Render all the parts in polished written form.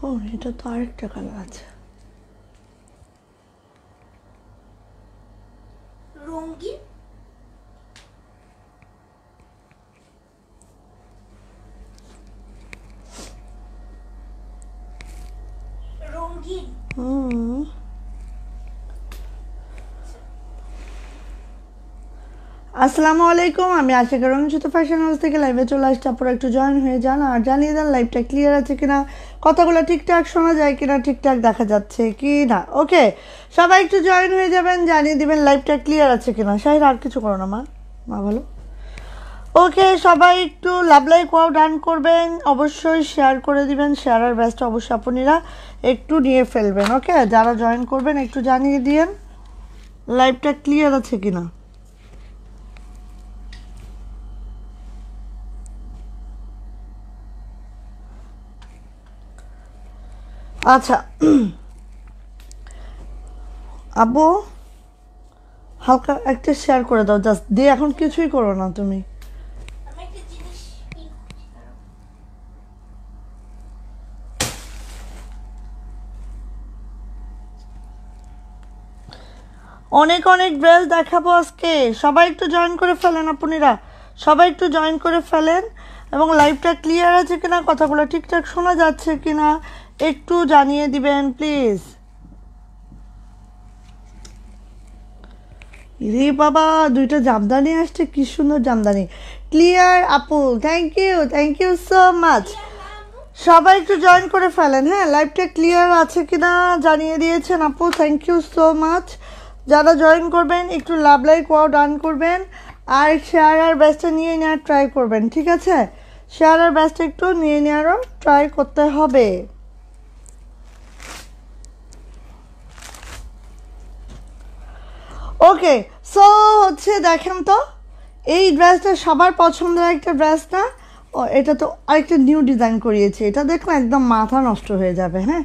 ও এটা তো আরেকটা কালার আছে, রঙিন রঙিন আসসালামু আলাইকুম, আমি আশিকা রঞ্জিত ফ্যাশন হাউস থেকে লাইভে চলে আসছি। আপনারা একটু জয়েন হয়ে যান আর জানিয়ে দেন লাইভটা ক্লিয়ার আছে কিনা, কথাগুলো ঠিকঠাক শোনা যায় কিনা, ঠিকঠাক দেখা যাচ্ছে কি না। ওকে, সবাই একটু জয়েন হয়ে যাবেন, জানিয়ে দিবেন লাইভটা ক্লিয়ার আছে কিনা। শাহির আর কিছু করো না মা, মা ভালো। ওকে, সবাই একটু লাভ লাইক ওয়াও ডান করবেন, অবশ্যই শেয়ার করে দিবেন। শেয়ার আর ব্যস্ত অবশ্যই আপনারা একটু নিয়ে ফেলবেন। ওকে, যারা জয়েন করবেন একটু জানিয়ে দিন লাইভটা ক্লিয়ার আছে কিনা। আচ্ছা আব্বু হালকা একটা শেয়ার করে দাও, জাস্ট দিয়ে এখন কিছুই করো না তুমি। অনেক অনেক ড্রেস দেখাবো আজকে, সবাই একটু জয়েন করে ফেলেন। আপনারা সবাই একটু জয়েন করে ফেলেন এবং লাইভটা ক্লিয়ার আছে কিনা, কথাগুলো ঠিকঠাক শোনা যাচ্ছে কিনা একটু জানিয়ে দিবেন প্লিজ। রে বাবা, দুইটা জামদানি আসছে, কি সুন্দর জামদানি। ক্লিয়ার আপু, থ্যাংক ইউ সো মাচ। সবাই একটু জয়েন করে ফেলেন। হ্যাঁ, লাইভটা ক্লিয়ার আছে কিনা জানিয়ে দিয়েছেন আপু, থ্যাংক ইউ সো মাচ। যারা জয়েন করবেন একটু লাভ লাইক ওয়াও ডান করবেন আর শেয়ার আর ব্যাচটা নিয়ে নেওয়ার ট্রাই করবেন, ঠিক আছে? শেয়ার আর ব্যাচটা একটু নিয়ে নেওয়ারও ট্রাই করতে হবে। ওকে, সো হচ্ছে দেখেন তো, এই ড্রেসটা সবার পছন্দের একটা ড্রেস না? ও, এটা তো আরেকটা নিউ ডিজাইন করিয়েছে, এটা দেখলে একদম মাথা নষ্ট হয়ে যাবে। হ্যাঁ,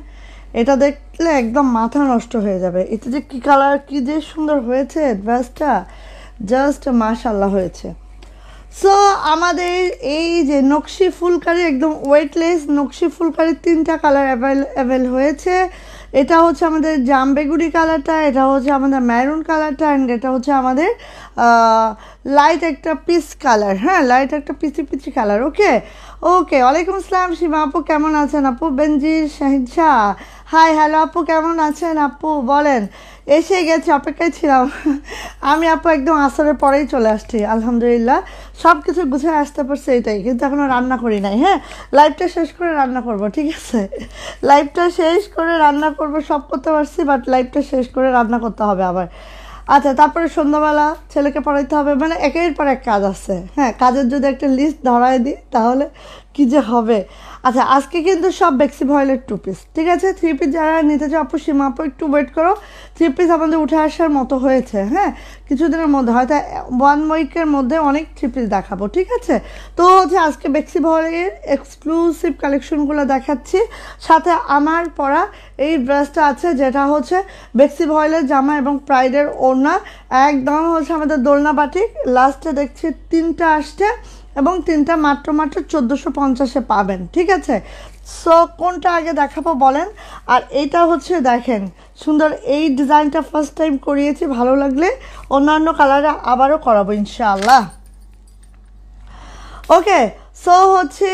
এটা দেখলে একদম মাথা নষ্ট হয়ে যাবে। এটা যে কী কালার, কী যে সুন্দর হয়েছে ড্রেসটা, জাস্ট মাশাআল্লাহ হয়েছে। সো আমাদের এই যে নকশি ফুলকারি, একদম ওয়েটলেস নকশি ফুলকারির 3টা কালার অ্যাভেল হয়েছে। এটা হচ্ছে আমাদের জামবেগুড়ি কালারটা, এটা হচ্ছে আমাদের ম্যারুন কালারটা, অ্যান্ড এটা হচ্ছে আমাদের লাইট একটা পিচ কালার। হ্যাঁ, লাইট একটা পিচি কালার। ওকে ওকে, ওয়ালাইকুম আসসালাম সীমা আপু, কেমন আছেন আপু? বেনজির শাহিদ শাহ, হাই হ্যালো আপু, কেমন আছেন আপু বলেন? এসে গেছি, অপেক্ষায় ছিলাম আমি আপু, একদম আসরের পরেই চলে আসছি আলহামদুলিল্লাহ। সব কিছু গুছিয়ে আসতে পারছে, এটাই, কিন্তু এখনও রান্না করি নাই। হ্যাঁ, লাইভটা শেষ করে রান্না করব, ঠিক আছে? লাইভটা শেষ করে রান্না করব, সব করতে পারছি, বাট লাইভটা শেষ করে রান্না করতে হবে আবার। আচ্ছা, তারপরে সন্ধ্যাবেলা ছেলেকে পড়াইতে হবে, মানে একের পর এক কাজ আছে। হ্যাঁ, কাজের যদি একটা লিস্ট ধরায় দিই তাহলে কি যে হবে। আচ্ছা, আজকে কিন্তু সব বেক্সি ভয়েলের 2 পিস, ঠিক আছে? 3 পিস যারা নিতে চাও আপু, সীমা আপু একটু ওয়েট করো। 3 পিস আমাদের উঠে আসার মতো হয়েছে। হ্যাঁ, কিছুদিনের মধ্যে, হয়তো 1 উইকের মধ্যে অনেক 3 পিস দেখাবো, ঠিক আছে? তো হচ্ছে আজকে বেক্সি ভয়েলের এক্সক্লুসিভ কালেকশনগুলো দেখাচ্ছি। সাথে আমার পরা এই ড্রেসটা আছে, যেটা হচ্ছে বেক্সি ভয়েলের জামা এবং প্রাইডের ওড়না, একদম হচ্ছে আমাদের দোলনা বাটিক। লাস্টে দেখছি 3টা আসছে এবং 3টা মাত্র 1450-এ পাবেন, ঠিক আছে? সো কোনটা আগে দেখাবো বলেন? আর এইটা হচ্ছে দেখেন সুন্দর, এই ডিজাইনটা ফার্স্ট টাইম করিয়েছি, ভালো লাগলে অন্যান্য কালারে আবারও করাবো ইনশাআল্লাহ। ওকে, সো হচ্ছে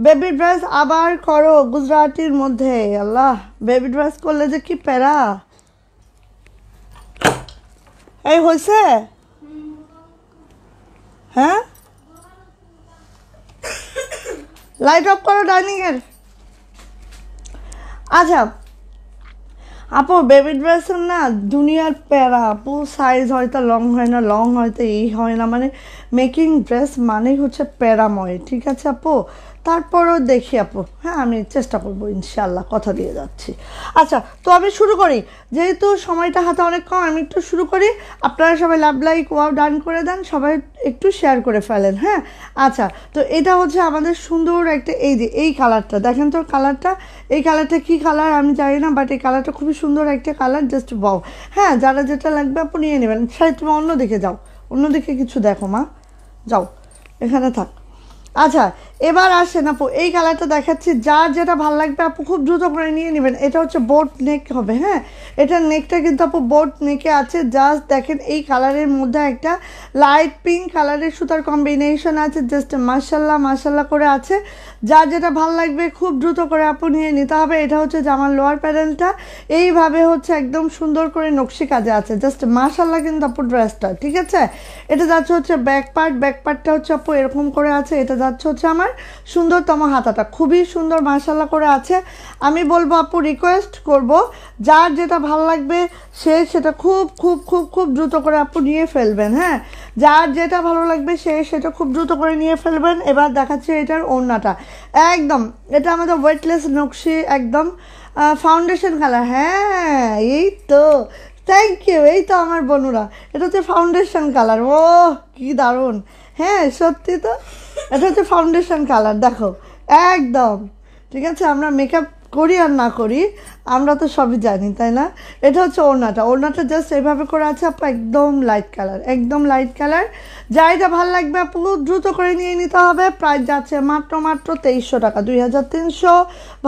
বেবি ড্রেস আবার করো গুজরাটির মধ্যে। আল্লাহ, বেবি ড্রেস করলে যে কি প্যারা। এই হয়েছে? হ্যাঁ, লাইট অফ করো ডাইনিংয়ের। আচ্ছা আপু, বেবি ড্রেসের না দুনিয়ার প্যারা আপু। সাইজ হয়তো লং হয় না, লং হয়তো এই হয় না, মানে মেকিং ড্রেস মানেই হচ্ছে প্যারাময়। ঠিক আছে আপু, তারপরও দেখি আপু, হ্যাঁ আমি চেষ্টা করবো ইনশাল্লাহ, কথা দিয়ে যাচ্ছি। আচ্ছা তো আমি শুরু করি, যেহেতু সময়টা হাতে অনেক কম, আমি একটু শুরু করি। আপনারা সবাই লাভ লাইক ওয়াও ডান করে দেন, সবাই একটু শেয়ার করে ফেলেন। হ্যাঁ আচ্ছা, তো এটা হচ্ছে আমাদের সুন্দর একটা, এই যে এই কালারটা দেখেন তো, কালারটা, এই কালারটা কী কালার আমি জানি না, বাট এই কালারটা খুবই সুন্দর একটা কালার, জাস্ট ওয়াও। হ্যাঁ, যারা যেটা লাগবে আপু নিয়ে নেবেন। সাই তুমি অন্যদিকে যাও, অন্যদিকে কিছু দেখো মা, যাও, এখানে থাক। আচ্ছা এবার আসেন আপু, এই কালারটা দেখাচ্ছি, যার যেটা ভালো লাগবে আপু খুব দ্রুত করে নিয়ে নেবেন। এটা হচ্ছে বোট নেক হবে। হ্যাঁ, এটার নেকটা কিন্তু আপু বোট নেকে আছে। জাস্ট দেখেন এই কালারের মধ্যে একটা লাইট পিঙ্ক কালারের সুতার কম্বিনেশন আছে, জাস্ট মাশাল্লাহ মাশাল্লাহ করে আছে। যার যেটা ভালো লাগবে খুব দ্রুত করে আপু নিয়ে নিতে হবে। এটা হচ্ছে জামার লোয়ার প্যানেলটা, এইভাবে হচ্ছে একদম সুন্দর করে নকশি কাজে আছে, জাস্ট মাশাল্লাহ কিন্তু আপু ড্রেসটা। ঠিক আছে, এটা যাচ্ছে হচ্ছে ব্যাক পার্ট, ব্যাক পার্টটা হচ্ছে আপু এরকম করে আছে। এটা যাচ্ছে হচ্ছে আমার সুন্দরতম হাতাটা, খুবই সুন্দর মাশাল্লাহ করে আছে। আমি বলবো আপু, রিকোয়েস্ট করব, যার যেটা ভালো লাগবে সে সেটা খুব খুব খুব খুব দ্রুত করে আপু নিয়ে ফেলবেন। হ্যাঁ, যার যেটা ভালো লাগবে সে সেটা খুব দ্রুত করে নিয়ে ফেলবেন। এবার দেখাচ্ছে এটার ওড়নাটা, একদম এটা আমাদের ওয়েটলেস নকশি, একদম ফাউন্ডেশন কালার। হ্যাঁ এই তো, থ্যাংক ইউ, এই তো আমার বনুরা, এটা হচ্ছে ফাউন্ডেশন কালার। ও কি দারুণ, হ্যাঁ সত্যি তো, এটা হচ্ছে ফাউন্ডেশন কালার, দেখো একদম। ঠিক আছে, আমরা মেকআপ করি আর না করি আমরা তো সবই জানি, তাই না? এটা হচ্ছে ওড়নাটা, ওড়নাটা জাস্ট এইভাবে করে আছে আপু, একদম লাইট কালার, একদম লাইট কালার। যা এটা ভালো লাগবে আপু দ্রুত করে নিয়ে নিতে হবে। প্রাইস যাচ্ছে মাত্র মাত্র 2300 টাকা, 2300।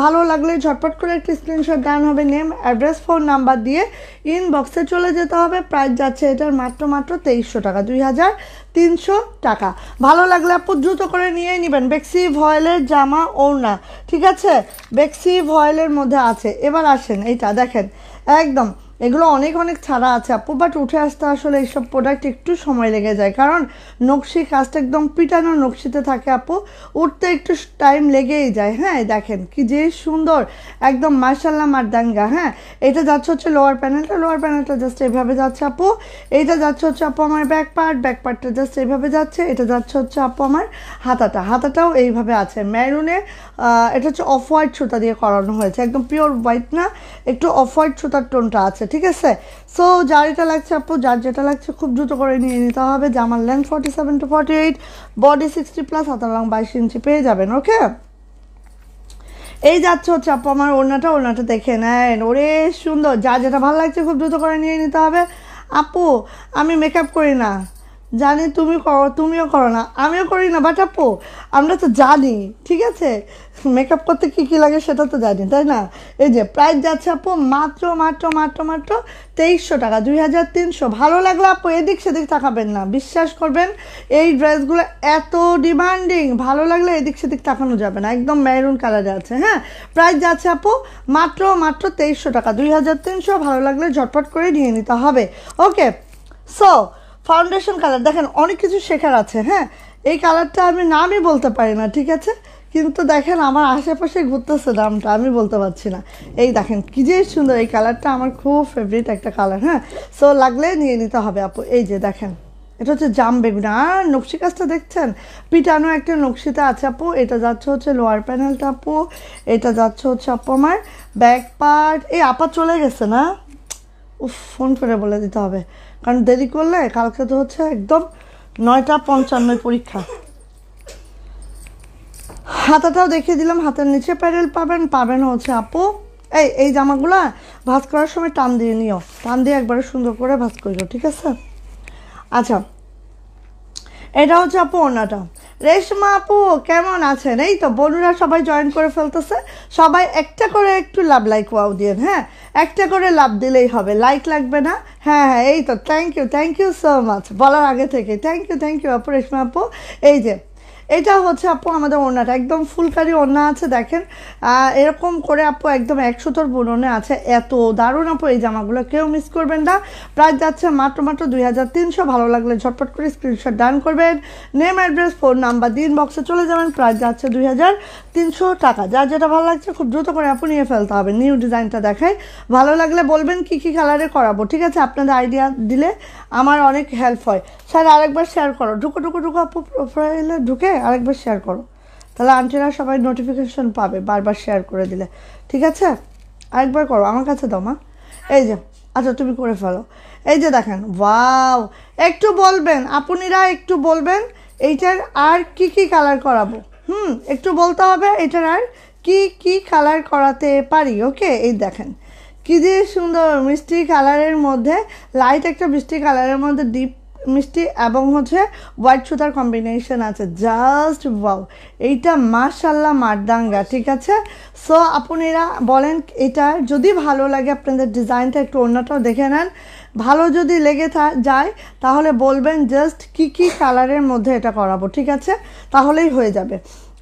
ভালো লাগলে ঝটপট করে একটি স্ক্রিনশট ডান হবে, নেম অ্যাড্রেস ফোন নাম্বার দিয়ে ইনবক্সে চলে যেতে হবে। প্রাইস যাচ্ছে এটার মাত্র মাত্র 2300 টাকা, 2300 টাকা। ভালো লাগলে আপু দ্রুত করে নিয়ে নেবেন। বেক্সি ভয়েলের জামা ওড়না, ঠিক আছে, বেক্সি ভয়েলের মধ্যে আছে। এবার আসেন এইটা দেখেন, একদম এগুলো অনেক অনেক ছাড়া আছে আপু, বাট উঠে আসতে আসলে এইসব প্রোডাক্ট একটু সময় লেগে যায়, কারণ নকশি কাজটা একদম পিটানো নকশিতে থাকে আপু, উঠতে একটু টাইম লেগেই যায়। হ্যাঁ দেখেন কি যে সুন্দর, একদম মাশাল্লাহ মারদাঙ্গা। হ্যাঁ, এটা যাচ্ছে হচ্ছে লোয়ার প্যানেলটা, লোয়ার প্যানেলটা জাস্ট এইভাবে যাচ্ছে আপু। এইটা যাচ্ছে হচ্ছে আপু আমার ব্যাক পার্ট, ব্যাক পার্টটা জাস্ট এইভাবে যাচ্ছে। এটা যাচ্ছে হচ্ছে আপু আমার হাতাটা, হাতাটাও এইভাবে আছে মেরুনে। এটা হচ্ছে অফ হোয়াইট সুতা দিয়ে করানো হয়েছে, একদম পিওর হোয়াইট না, একটু অফ হোয়াইট সুতার টোনটা আছে। ঠিক আছে, সো যার এটা লাগছে আপু, যার যেটা লাগছে খুব দ্রুত করে নিয়ে নিতে হবে। জামার লেন্থ 47 to 48, বডি 60+, হাতার লং 22 ইঞ্চি পেয়ে যাবেন। ওকে, এই যাচ্ছে হচ্ছে আপু আমার ওড়নাটা, ওড়নাটা দেখে নেন, ওরে সুন্দর। যার যেটা ভালো লাগছে খুব দ্রুত করে নিয়ে নিতে হবে। আপু আমি মেকআপ করি না, জানি তুমি করো, তুমিও করো না, আমিও করি না, বাট আপু আমরা তো জানি, ঠিক আছে, মেকআপ করতে কী কী লাগে সেটা তো জানি, তাই না? এই যে প্রাইস যাচ্ছে আপু মাত্র মাত্র মাত্র মাত্র 2300 টাকা, 2300। ভালো লাগলে আপু এদিক সেদিক তাকাবেন না, বিশ্বাস করবেন এই ড্রেসগুলো এত ডিমান্ডিং, ভালো লাগলে এদিক সেদিক তাকানো যাবে না, একদম মেরুন কালারে আছে। হ্যাঁ, প্রাইস যাচ্ছে আপু মাত্র মাত্র 2300 টাকা, 2300। ভালো লাগলে ঝটপট করে নিয়ে নিতে হবে। ওকে, সো ফাউন্ডেশন কালার দেখেন, অনেক কিছু শেখার আছে। হ্যাঁ, এই কালারটা আমি নামই বলতে পারি না, ঠিক আছে, কিন্তু দেখেন আমার আশেপাশে ঘুরতেছে নামটা, আমি বলতে পারছি না। এই দেখেন কি যে সুন্দর, এই কালারটা আমার খুব ফেভারিট একটা কালার। হ্যাঁ, সো লাগলে নিয়ে নিতে হবে আপু। এই যে দেখেন, এটা হচ্ছে জাম বেগুনি, আর নকশি কাজটা দেখছেন, পিটানো একটা নকশিতে আছে আপু। এটা যাচ্ছে হচ্ছে লোয়ার প্যানেলটা আপু, এটা যাচ্ছে হচ্ছে আপু আমার ব্যাক পার্ট। এই আপা চলে গেছে না, উফ ফোন করে বলে দিতে হবে, কারণ দেরি করলে কালকে তো হচ্ছে একদম 9:55 পরীক্ষা। হাতাটাও দেখিয়ে দিলাম, হাতের নিচে প্যারেল পাবেন, পাবেন হচ্ছে আপু এই জামাগুলা ভাঁজ করার সময় টান দিয়ে নিও, টান দিয়ে একবারে সুন্দর করে ভাঁজ করিও, ঠিক আছে। আচ্ছা, এটা হচ্ছে আপু ওড়নাটা। রেশমা আপু কেমন আছেন? এই তো বন্ধুরা সবাই জয়েন করে ফেলতেছে, সবাই একটা করে একটু লাভ লাইক ওয়াও দিয়েন। হ্যাঁ, একটা করে লাভ দিলেই হবে, লাইক লাগবে না। হ্যাঁ হ্যাঁ, এই তো, থ্যাংক ইউ সো মাচ, বলার আগে থেকে থ্যাংক ইউ আপু, রেশমা আপু। এই যে এটা হচ্ছে আপু আমাদের ওড়নাটা একদম ফুলকারি ওড়না আছে দেখেন, এরকম করে আপু একদম 100 বুননে আছে। এত দারুণ আপু এই জামাগুলো, কেউ মিস করবেন না। প্রাইস যাচ্ছে মাত্র 2300। ভালো লাগলে ঝটপট করে স্ক্রিনশট ডান করবেন, নেম অ্যাড্রেস ফোন নাম্বার দিন বক্সে চলে যাবেন। প্রাইস যাচ্ছে 2300 টাকা। যার যেটা ভালো লাগছে খুব দ্রুত করে আপু নিয়ে ফেলতে হবে। নিউ ডিজাইনটা দেখাই, ভালো লাগলে বলবেন কি কি কালারে করাবো, ঠিক আছে? আপনাদের আইডিয়া দিলে আমার অনেক হেল্প হয়। স্যার আরেকবার শেয়ার করো, ঢুকো আপু প্রোফাইলে ঢুকে আরেকবার শেয়ার করো, তাহলে আন্টিরা সবাই নোটিফিকেশন পাবে বারবার শেয়ার করে দিলে, ঠিক আছে? আরেকবার করো, আমার কাছে দাও মা। এই যে, আচ্ছা তুমি করে ফেলো। এই যে দেখেন, ওয়াও, একটু বলবেন আপুনিরা, একটু বলবেন এইটার আর কি কি কালার করাবো। একটু বলতে হবে এটার আর কি কি কালার করাতে পারি। ওকে, এই দেখেন কি যে সুন্দর মিষ্টি কালারের মধ্যে, লাইট একটা মিষ্টি কালারের মধ্যে ডিপ মিষ্টি এবং হচ্ছে হোয়াইট সুতার কম্বিনেশন আছে। জাস্ট ওয়াও, এইটা মাশাল্লাহ মারদাঙ্গা, ঠিক আছে? সো আপনারা বলেন এটা যদি ভালো লাগে, আপনাদের ডিজাইনটা একটু অন্যটাও দেখে নেন, ভালো যদি লেগে যায় তাহলে বলবেন জাস্ট কি কি কালারের মধ্যে এটা করাবো, ঠিক আছে? তাহলেই হয়ে যাবে।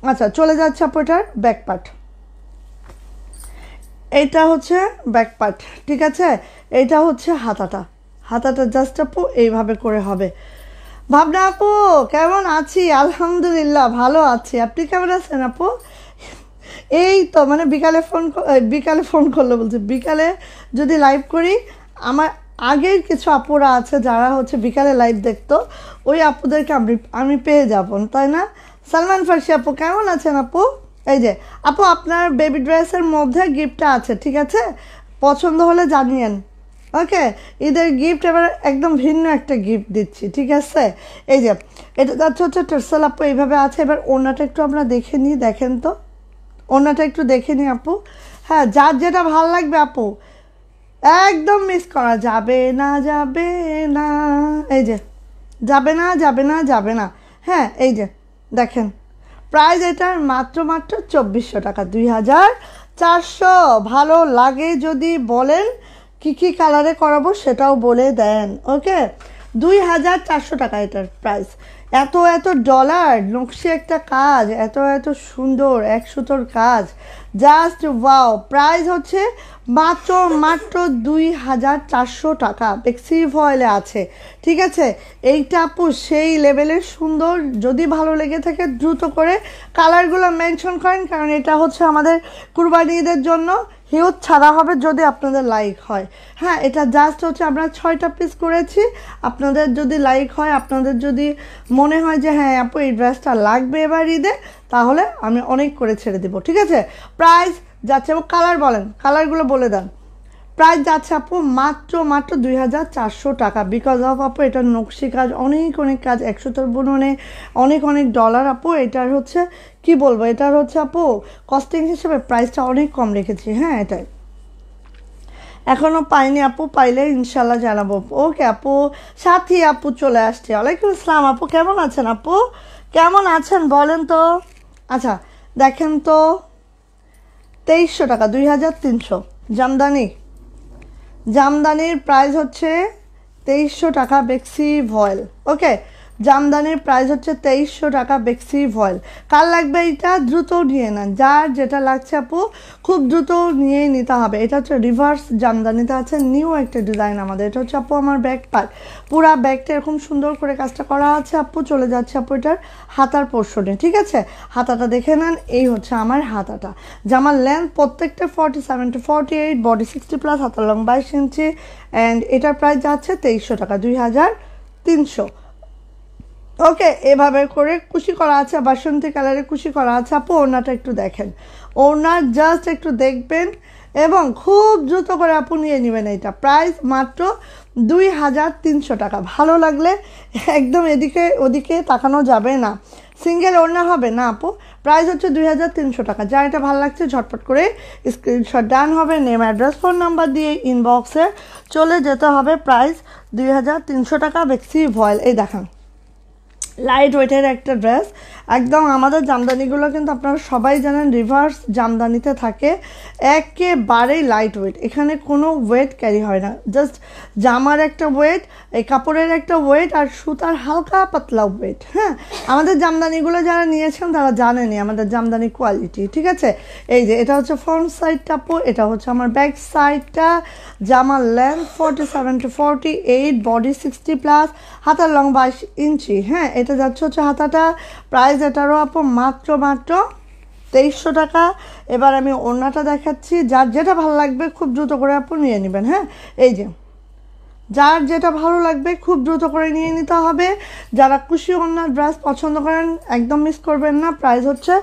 আচ্ছা, চলে যাচ্ছে আপু এটার ব্যাক পার্ট। এইটা হচ্ছে ব্যাক পার্ট, ঠিক আছে? এইটা হচ্ছে হাতাটা জাস্ট আপু এইভাবে করে হবে। ভাবনা আপু কেমন আছি? আলহামদুলিল্লাহ ভালো আছি, আপনি কেমন আছেন আপু? এই তো মানে বিকালে ফোন করলো বলছে, বিকালে যদি লাইভ করি, আমার আগের কিছু আপুরা আছে যারা হচ্ছে বিকালে লাইভ দেখতো, ওই আপুদেরকে আমি পেয়ে যাব, তাই না? সালমান ফার্সি আপু কেমন আছেন আপু? এই যে আপু আপনার বেবি ড্রেসের মধ্যে গিফটটা আছে, ঠিক আছে? পছন্দ হলে জানিয়েন। ওকে, ঈদের গিফট এবার একদম ভিন্ন একটা গিফট দিচ্ছি, ঠিক আছে? এই যে এটা যাচ্ছে হচ্ছে টার্সেল আপু এইভাবে আছে। এবার ওড়নাটা একটু আমরা দেখে নিই, দেখেন তো ওড়নাটা একটু দেখে নিই আপু। হ্যাঁ, যার যেটা ভালো লাগবে আপু একদম মিস করা যাবে না, যাবে না। এই যে যাবে না। হ্যাঁ, এই যে দেখেন প্রাইস এটার মাত্র 2400 টাকা, 2400। ভালো লাগে যদি বলেন কি কি কালারে করাবো সেটাও বলে দেন। ওকে, 2400 টাকা এটার প্রাইস। এত ডলার নকশি একটা কাজ, এত সুন্দর 1 সুতোর কাজ, জাস্ট ওয়াও। প্রাইস হচ্ছে মাত্র 2400 টাকা। বেক্সি ভয়েলে আছে, ঠিক আছে? এইটা আপু সেই লেভেলের সুন্দর। যদি ভালো লেগে থাকে দ্রুত করে কালারগুলো মেনশন করেন, কারণ এটা হচ্ছে আমাদের কুরবানি ঈদের জন্য হিউজ ছাড়া হবে যদি আপনাদের লাইক হয়। হ্যাঁ, এটা জাস্ট হচ্ছে আমরা 6টা পিস করেছি। আপনাদের যদি লাইক হয়, আপনাদের যদি মনে হয় যে হ্যাঁ আপু এই ড্রেসটা লাগবে এবার ঈদে, তাহলে আমি অনেক করে ছেড়ে দেবো, ঠিক আছে? প্রাইস যাচ্ছে আপু, কালার বলেন, কালারগুলো বলে দেন। প্রাইস যাচ্ছে আপু মাত্র 2400 টাকা। বিকজ অফ আপু এটার নকশি কাজ, অনেক কাজ, 100 বুননে, অনেক ডলার আপু। এটার হচ্ছে কি বলবো, এটার হচ্ছে আপু কস্টিং হিসেবে প্রাইসটা অনেক কম রেখেছি। হ্যাঁ, এটাই এখনও পাইনি আপু, পাইলে ইনশাল্লাহ জানাবো। ওকে আপু, সাথী আপু চলে আসছে। ওয়ালাইকুম আসসালাম আপু, কেমন আছেন আপু? কেমন আছেন বলেন তো? আচ্ছা দেখেন তো, 2300 টাকা, 2300 জামদানির প্রাইস হচ্ছে 2300 টাকা বেক্সি ভয়েল। ওকে, জামদানির প্রাইস হচ্ছে 2300 টাকা বেক্সি ভয়েল। কার লাগবে এটা দ্রুত নিয়ে নেন, যার যেটা লাগছে আপু খুব দ্রুত নিয়েই নিতে হবে। এটা হচ্ছে রিভার্স জামদানিতে আছে, নিউ একটা ডিজাইন আমাদের। এটা হচ্ছে আপু আমার ব্যাক পার্ট, পুরা ব্যাগটা এরকম সুন্দর করে কাজটা করা আছে আপু। চলে যাচ্ছে আপু এটার হাতার পোর্শনে, ঠিক আছে? হাতাটা দেখে নেন, এই হচ্ছে আমার হাতাটা। জামার লেন্থ প্রত্যেকটা 47 to 48, বডি 60+, হাতার লং 22 ইঞ্চি। অ্যান্ড এটার প্রাইস যাচ্ছে 2300 টাকা, 2300। ওকে, এভাবে করে কুশি করা আছে, বাসন্তী কালারে কুশি করা আছে আপু। ওড়নাটা একটু দেখেন, ওড়নার জাস্ট একটু দেখবেন এবং খুব দ্রুত করে আপু নিয়ে নেবেন। এইটা প্রাইস মাত্র 2300 টাকা। ভালো লাগলে একদম এদিকে ওদিকে তাকানো যাবে না। সিঙ্গেল ওড়না হবে না আপু, প্রাইস হচ্ছে 2300 টাকা। যা এটা ভালো লাগছে ঝটপট করে স্ক্রিনশট ডান হবে, নেম অ্যাড্রেস ফোন নাম্বার দিয়ে ইনবক্সে চলে যেতে হবে। প্রাইস 2300 টাকা বেক্সি ভয়েল। এই দেখেন লাইট ওয়েটের একটা ড্রেস, একদম আমাদের জামদানিগুলো কিন্তু আপনারা সবাই জানেন রিভার্স জামদানিতে থাকে, একেবারেই লাইট ওয়েট, এখানে কোনো ওয়েট ক্যারি হয় না, জাস্ট জামার একটা ওয়েট, এই কাপড়ের একটা ওয়েট আর সুতার হালকা পাতলা ওয়েট। হ্যাঁ, আমাদের জামদানিগুলো যারা নিয়েছেন তারা জানেনই আমাদের জামদানি কোয়ালিটি, ঠিক আছে। এই যে এটা হচ্ছে ফ্রন্ট সাইডটা আপু, এটা হচ্ছে আমার ব্যাক সাইডটা। জামার লেন্থ 47 to 48, বডি 60+, হাতার লং 22 ইঞ্চি। হ্যাঁ, এটা যাচ্ছে হচ্ছে হাতাটা, প্রাইস এটারও আপু মাত্র 2300 টাকা। এবার আমি ওড়নাটা দেখাচ্ছি, যার যেটা ভালো লাগবে খুব দ্রুত করে আপু নিয়ে নেবেন। হ্যাঁ, এই যে যার যেটা ভালো লাগবে খুব দ্রুত করে নিয়ে নিতে হবে। যারা খুশি ওড়নার ড্রেস পছন্দ করেন একদম মিস করবেন না। প্রাইস হচ্ছে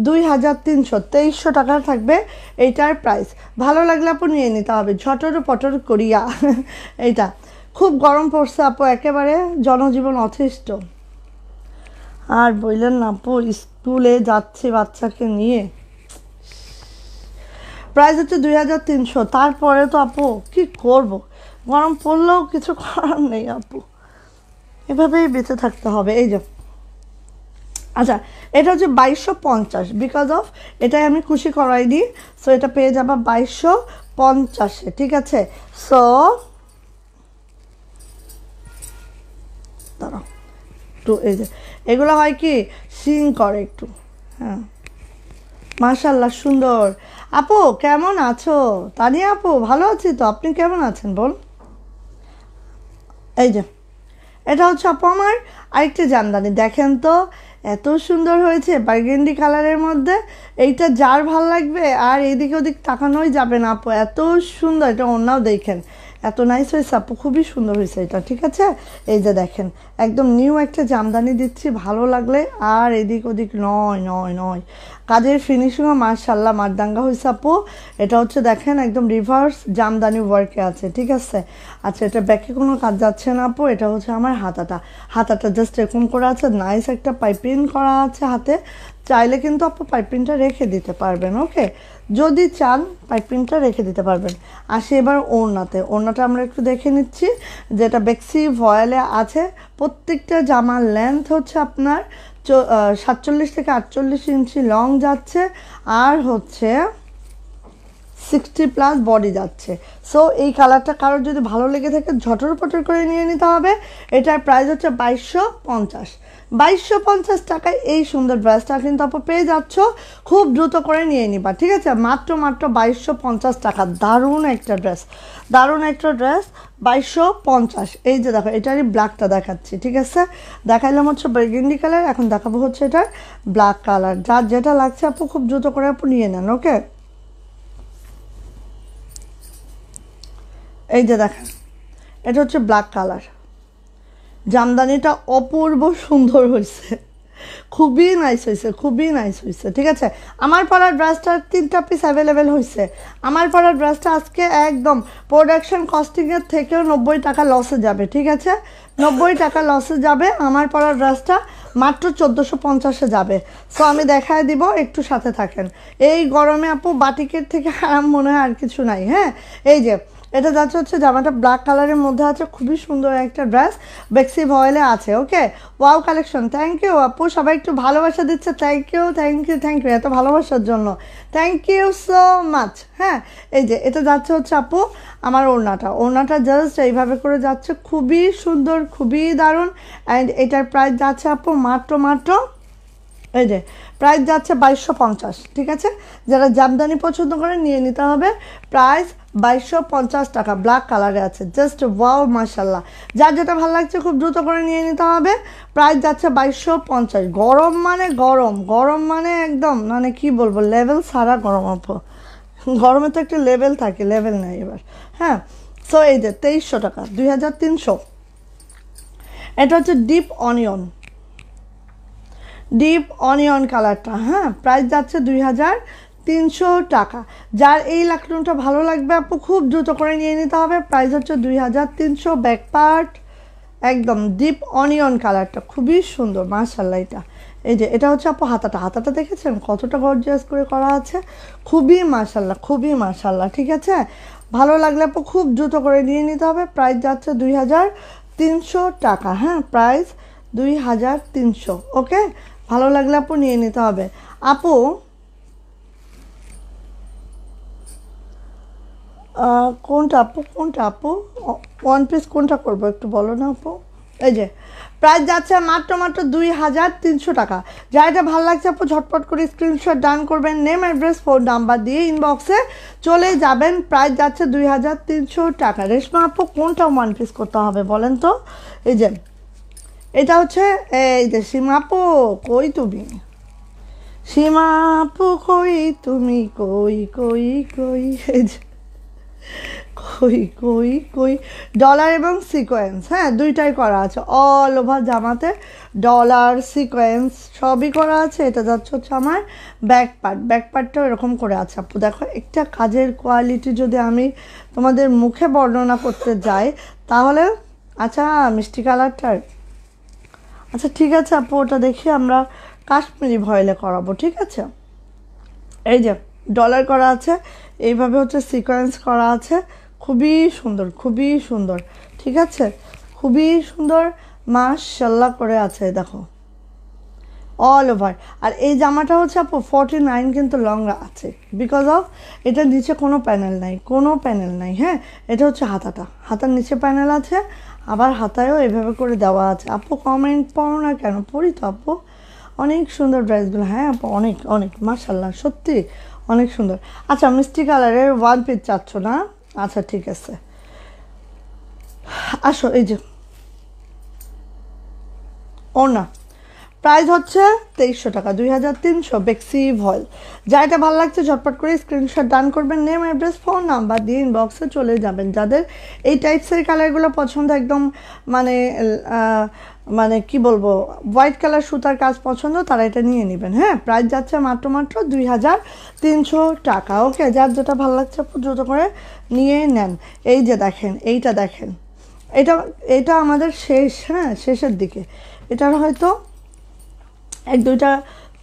2300 টাকা থাকবে এইটার প্রাইস। ভালো লাগলে আপু নিয়ে নিতে হবে, ঝটর পটর করিয়া। এইটা খুব গরম পড়ছে আপু, একেবারে জনজীবন অতিষ্ঠ। আর বললেন না আপু, স্কুলে যাচ্ছি বাচ্চাকে নিয়ে, প্রাইস হচ্ছে 2300। তারপরে তো আপু কি করব, গরম পড়লেও কিছু করার নেই আপু, এভাবেই বেঁচে থাকতে হবে। এই যে আচ্ছা, এটা হচ্ছে 2250, বিকজ অফ এটাই আমি খুশি করাই দিই, সো এটা পেয়ে যাবা 2250-এ, ঠিক আছে। সো দাঁড়াও একটু, এই যে এগুলো হয় কি সিং করে একটু। হ্যাঁ, মাশাল্লাহ সুন্দর। আপু কেমন আছো? তানিয়া আপু ভালো আছি তো, আপনি কেমন আছেন বল? এই যে এটা হচ্ছে আপু আমার আরেকটা জামদানি, দেখেন তো এত সুন্দর হয়েছে বার্গেন্ডি কালারের মধ্যে। এইটা যার ভাল লাগবে আর এদিকে ওদিক তাকানোই যাবে না আপু, এত সুন্দর। এটা অন্যও দেখেন এত নাইস হয়েছে আপু, খুবই সুন্দর হয়েছে এটা, ঠিক আছে। এই যে দেখেন একদম নিউ একটা জামদানি দিচ্ছি, ভালো লাগলে আর এদিক ওদিক নয় নয় নয়, কাজের ফিনিশিংও মাশাল্লাহ মারদাঙ্গা হয়েছে আপু। এটা হচ্ছে দেখেন একদম রিভার্স জামদানি ওয়ার্কে আছে, ঠিক আছে। আচ্ছা, এটা ব্যাকে কোনো কাজ যাচ্ছে না আপু। এটা হচ্ছে আমার হাতাটা জাস্ট এরকম করে আছে, নাইস একটা পাইপিং করা আছে হাতে, চাইলে কিন্তু আপু পাইপিংটা রেখে দিতে পারবেন, ওকে, যদি চান পাইপিংটা রেখে দিতে পারবেন। আসি এবার ওড়নাটা আমরা একটু দেখে নিচ্ছি, যেটা বেক্সি ভয়েলে আছে। প্রত্যেকটা জামার লেন্থ হচ্ছে আপনার 47 থেকে 48 ইঞ্চি লং যাচ্ছে, আর হচ্ছে 60+ বডি যাচ্ছে। সো এই কালারটা কারোর যদি ভালো লেগে থাকে ঝটর পটর করে নিয়ে নিতে হবে। এটার প্রাইস হচ্ছে 2250 টাকায় এই সুন্দর ড্রেসটা কিন্তু আপু পেয়ে যাচ্ছ, খুব দ্রুত করে নিয়ে নিবা, ঠিক আছে। মাত্র 2250 টাকা, দারুণ একটা ড্রেস 2250। এই যে দেখো এটারই ব্ল্যাকটা দেখাচ্ছি, ঠিক আছে। দেখাইলাম হচ্ছে বার্গেন্ডি কালার, এখন দেখাবো হচ্ছে এটার ব্ল্যাক কালার। যার যেটা লাগছে আপু খুব দ্রুত করে আপু নিয়ে নেন, ওকে। এই যে দেখেন এটা হচ্ছে ব্ল্যাক কালার, জামদানিটা অপূর্ব সুন্দর হয়েছে, খুবই নাইস হয়েছে, ঠিক আছে। আমার পরার ড্রেসটার 3টা পিস অ্যাভেলেবেল হয়েছে। আমার পরার ড্রেসটা আজকে একদম প্রোডাকশন কস্টিংয়ের থেকেও 90 টাকা লসে যাবে, ঠিক আছে, 90 টাকা লসে যাবে। আমার পরার ড্রেসটা মাত্র 1450-এ যাবে। সো আমি দেখায় দিব, একটু সাথে থাকেন। এই গরমে আপু বাটিকের থেকে আরাম মনে হয় আর কিছু নাই। হ্যাঁ, এই যে এটা যাচ্ছে হচ্ছে জামাটা ব্ল্যাক কালারের মধ্যে আছে, খুবই সুন্দর একটা ড্রেস, বেক্সি ভয়েলে আছে, ওকে। ওয়াও কালেকশন, থ্যাংক ইউ আপু, সবাই একটু ভালোবাসা দিচ্ছে, থ্যাংক ইউ এত ভালোবাসার জন্য, থ্যাংক ইউ সো মাচ। হ্যাঁ, এই যে এটা যাচ্ছে হচ্ছে আপু আমার ওড়নাটা জাস্ট এইভাবে করে যাচ্ছে, খুবই সুন্দর, খুবই দারুণ। অ্যান্ড এটার প্রাইস যাচ্ছে আপু মাত্র এই যে প্রাইস যাচ্ছে 2250, ঠিক আছে। যারা জামদানি পছন্দ করে নিয়ে নিতে হবে, প্রাইস 2250 টাকা, ব্ল্যাক কালারে আছে, জাস্ট ওয়াও মাশাল্লাহ। যার যেটা ভালো লাগছে খুব দ্রুত করে নিয়ে নিতে হবে। প্রাইস যাচ্ছে 2250। গরম মানে একদম মানে কি বলবো, লেভেল সারা গরম আপু, গরমে তো একটা লেভেল থাকে, লেভেল নেই এবার। হ্যাঁ, সো এই যে 2300 টাকা, 2300। এটা হচ্ছে ডিপ অনিয়ন কালারটা। হ্যাঁ, প্রাইস যাচ্ছে 2300 টাকা। যার এই লাকড়ুনটা ভালো লাগবে আপু খুব দ্রুত করে নিয়ে নিতে হবে, প্রাইস হচ্ছে 2300। ব্যাক পার্ট একদম ডিপ অনিয়ন কালারটা, খুবই সুন্দর মাশাল্লাহ। এই যে এটা হচ্ছে আপু হাতাটা দেখেছেন কতটা গর্জিয়াস করে করা আছে, খুবই মাশাল্লাহ, ঠিক আছে। ভালো লাগলে আপু খুব দ্রুত করে নিয়ে নিতে হবে, প্রাইস যাচ্ছে 2300 টাকা। হ্যাঁ, প্রাইস 2300। ওকে, ভালো লাগলে আপু নিয়ে নিতে হবে। আপু কোনটা আপু ওয়ান পিস কোনটা করবো একটু বলো না আপু। এই যে প্রাইস যাচ্ছে মাত্র 2300 টাকা। যা এটা ভালো লাগছে আপু ঝটপট করে স্ক্রিনশট ডান করবেন, নেম অ্যাড্রেস ফোন নাম্বার দিয়ে ইনবক্সে চলে যাবেন। প্রাইস যাচ্ছে 2300 টাকা। রেশমা আপু কোনটা ওয়ান পিস করতে হবে বলেন তো। এই যে এটা হচ্ছে, এই যে সীমা আপু কই তুমি, সীমা আপু কই তুমি, কই কই কই, এই যে কই কই কই, ডলার এবং সিকোয়েন্স, হ্যাঁ দুইটাই করা আছে। অল ওভার জামাতে ডলার সিকোয়েন্স সবই করা আছে। এটা যাচ্ছে হচ্ছে আমার ব্যাক পার্টটাও এরকম করে আছে আপু। দেখো একটা কাজের কোয়ালিটি যদি আমি তোমাদের মুখে বর্ণনা করতে যাই তাহলে, আচ্ছা মিষ্টি কালারটার, আচ্ছা ঠিক আছে আপু ওটা দেখি আমরা কাশ্মীরি ভয়েলে করাবো, ঠিক আছে। এই যে ডলার করা আছে, এইভাবে হচ্ছে সিকোয়েন্স করা আছে, খুবই সুন্দর খুবই সুন্দর, ঠিক আছে, খুবই সুন্দর মাশাআল্লাহ করে আছে দেখো অল ওভার। আর এই জামাটা হচ্ছে আপু 49 কিন্তু লং আছে, বিকজ অফ এটার নিচে কোনো প্যানেল নাই, হ্যাঁ এটা হচ্ছে হাতার নিচে প্যানেল আছে, আবার হাতায়ও এভাবে করে দেওয়া আছে। আপু কমেন্ট পড়ো না কেন, পড়ি তো আপু, অনেক সুন্দর ড্রেসগুলো, হ্যাঁ আপু অনেক অনেক মাশাআল্লাহ সত্যি অনেক সুন্দর। আচ্ছা মিষ্টি কালারের ওয়ান পিস চাচ্ছ না, আচ্ছা ঠিক আছে আসো। এই যে ওনা প্রাইস হচ্ছে 2300 টাকা, 2300 বেক্সি ভয়েল। যা এটা ভালো লাগছে ঝটপট করে স্ক্রিনশট ডান করবেন, নেম অ্যাড্রেস ফোন নাম্বার দিয়ে ইনবক্সে চলে যাবেন। যাদের এই টাইপসের কালারগুলো পছন্দ, একদম মানে মানে কি বলবো হোয়াইট কালার সুতার কাজ পছন্দ, তারা এটা নিয়ে নেবেন। হ্যাঁ প্রাইস যাচ্ছে মাত্র 2300 টাকা। ওকে, যার যেটা ভালো লাগছে দ্রুত করে নিয়ে নেন। এই যে দেখেন, এইটা দেখেন, এটা আমাদের শেষ, হ্যাঁ শেষের দিকে। এটার হয়তো এক দুইটা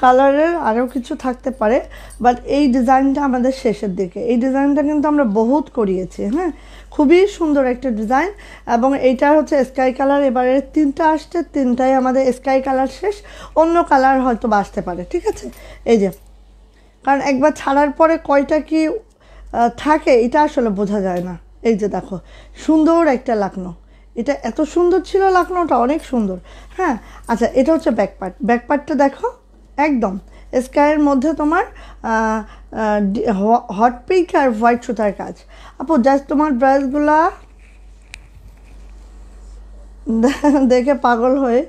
কালারের আরও কিছু থাকতে পারে, বাট এই ডিজাইনটা আমাদের শেষের দিকে। এই ডিজাইনটা কিন্তু আমরা বহুত করিয়েছি, হ্যাঁ খুবই সুন্দর একটা ডিজাইন। এবং এইটার হচ্ছে স্কাই কালার, এবারে তিনটা আসছে, তিনটাই আমাদের স্কাই কালার শেষ, অন্য কালার হয়তো আসতে পারে, ঠিক আছে। এই যে কারণ একবার ছাড়ার পরে কয়টা কি থাকে এটা আসলে বোঝা যায় না। এই যে দেখো সুন্দর একটা লাকনো, এটা এত সুন্দর ছিল, লাকনোটা অনেক সুন্দর। হ্যাঁ আচ্ছা এটা হচ্ছে ব্যাকপার্টটা দেখো একদম স্কাইয়ের মধ্যে তোমার হট পিঙ্ক আর হোয়াইট সুতার কাজ। আপু জাস্ট তোমার ড্রেসগুলা দেখে পাগল হয়ে,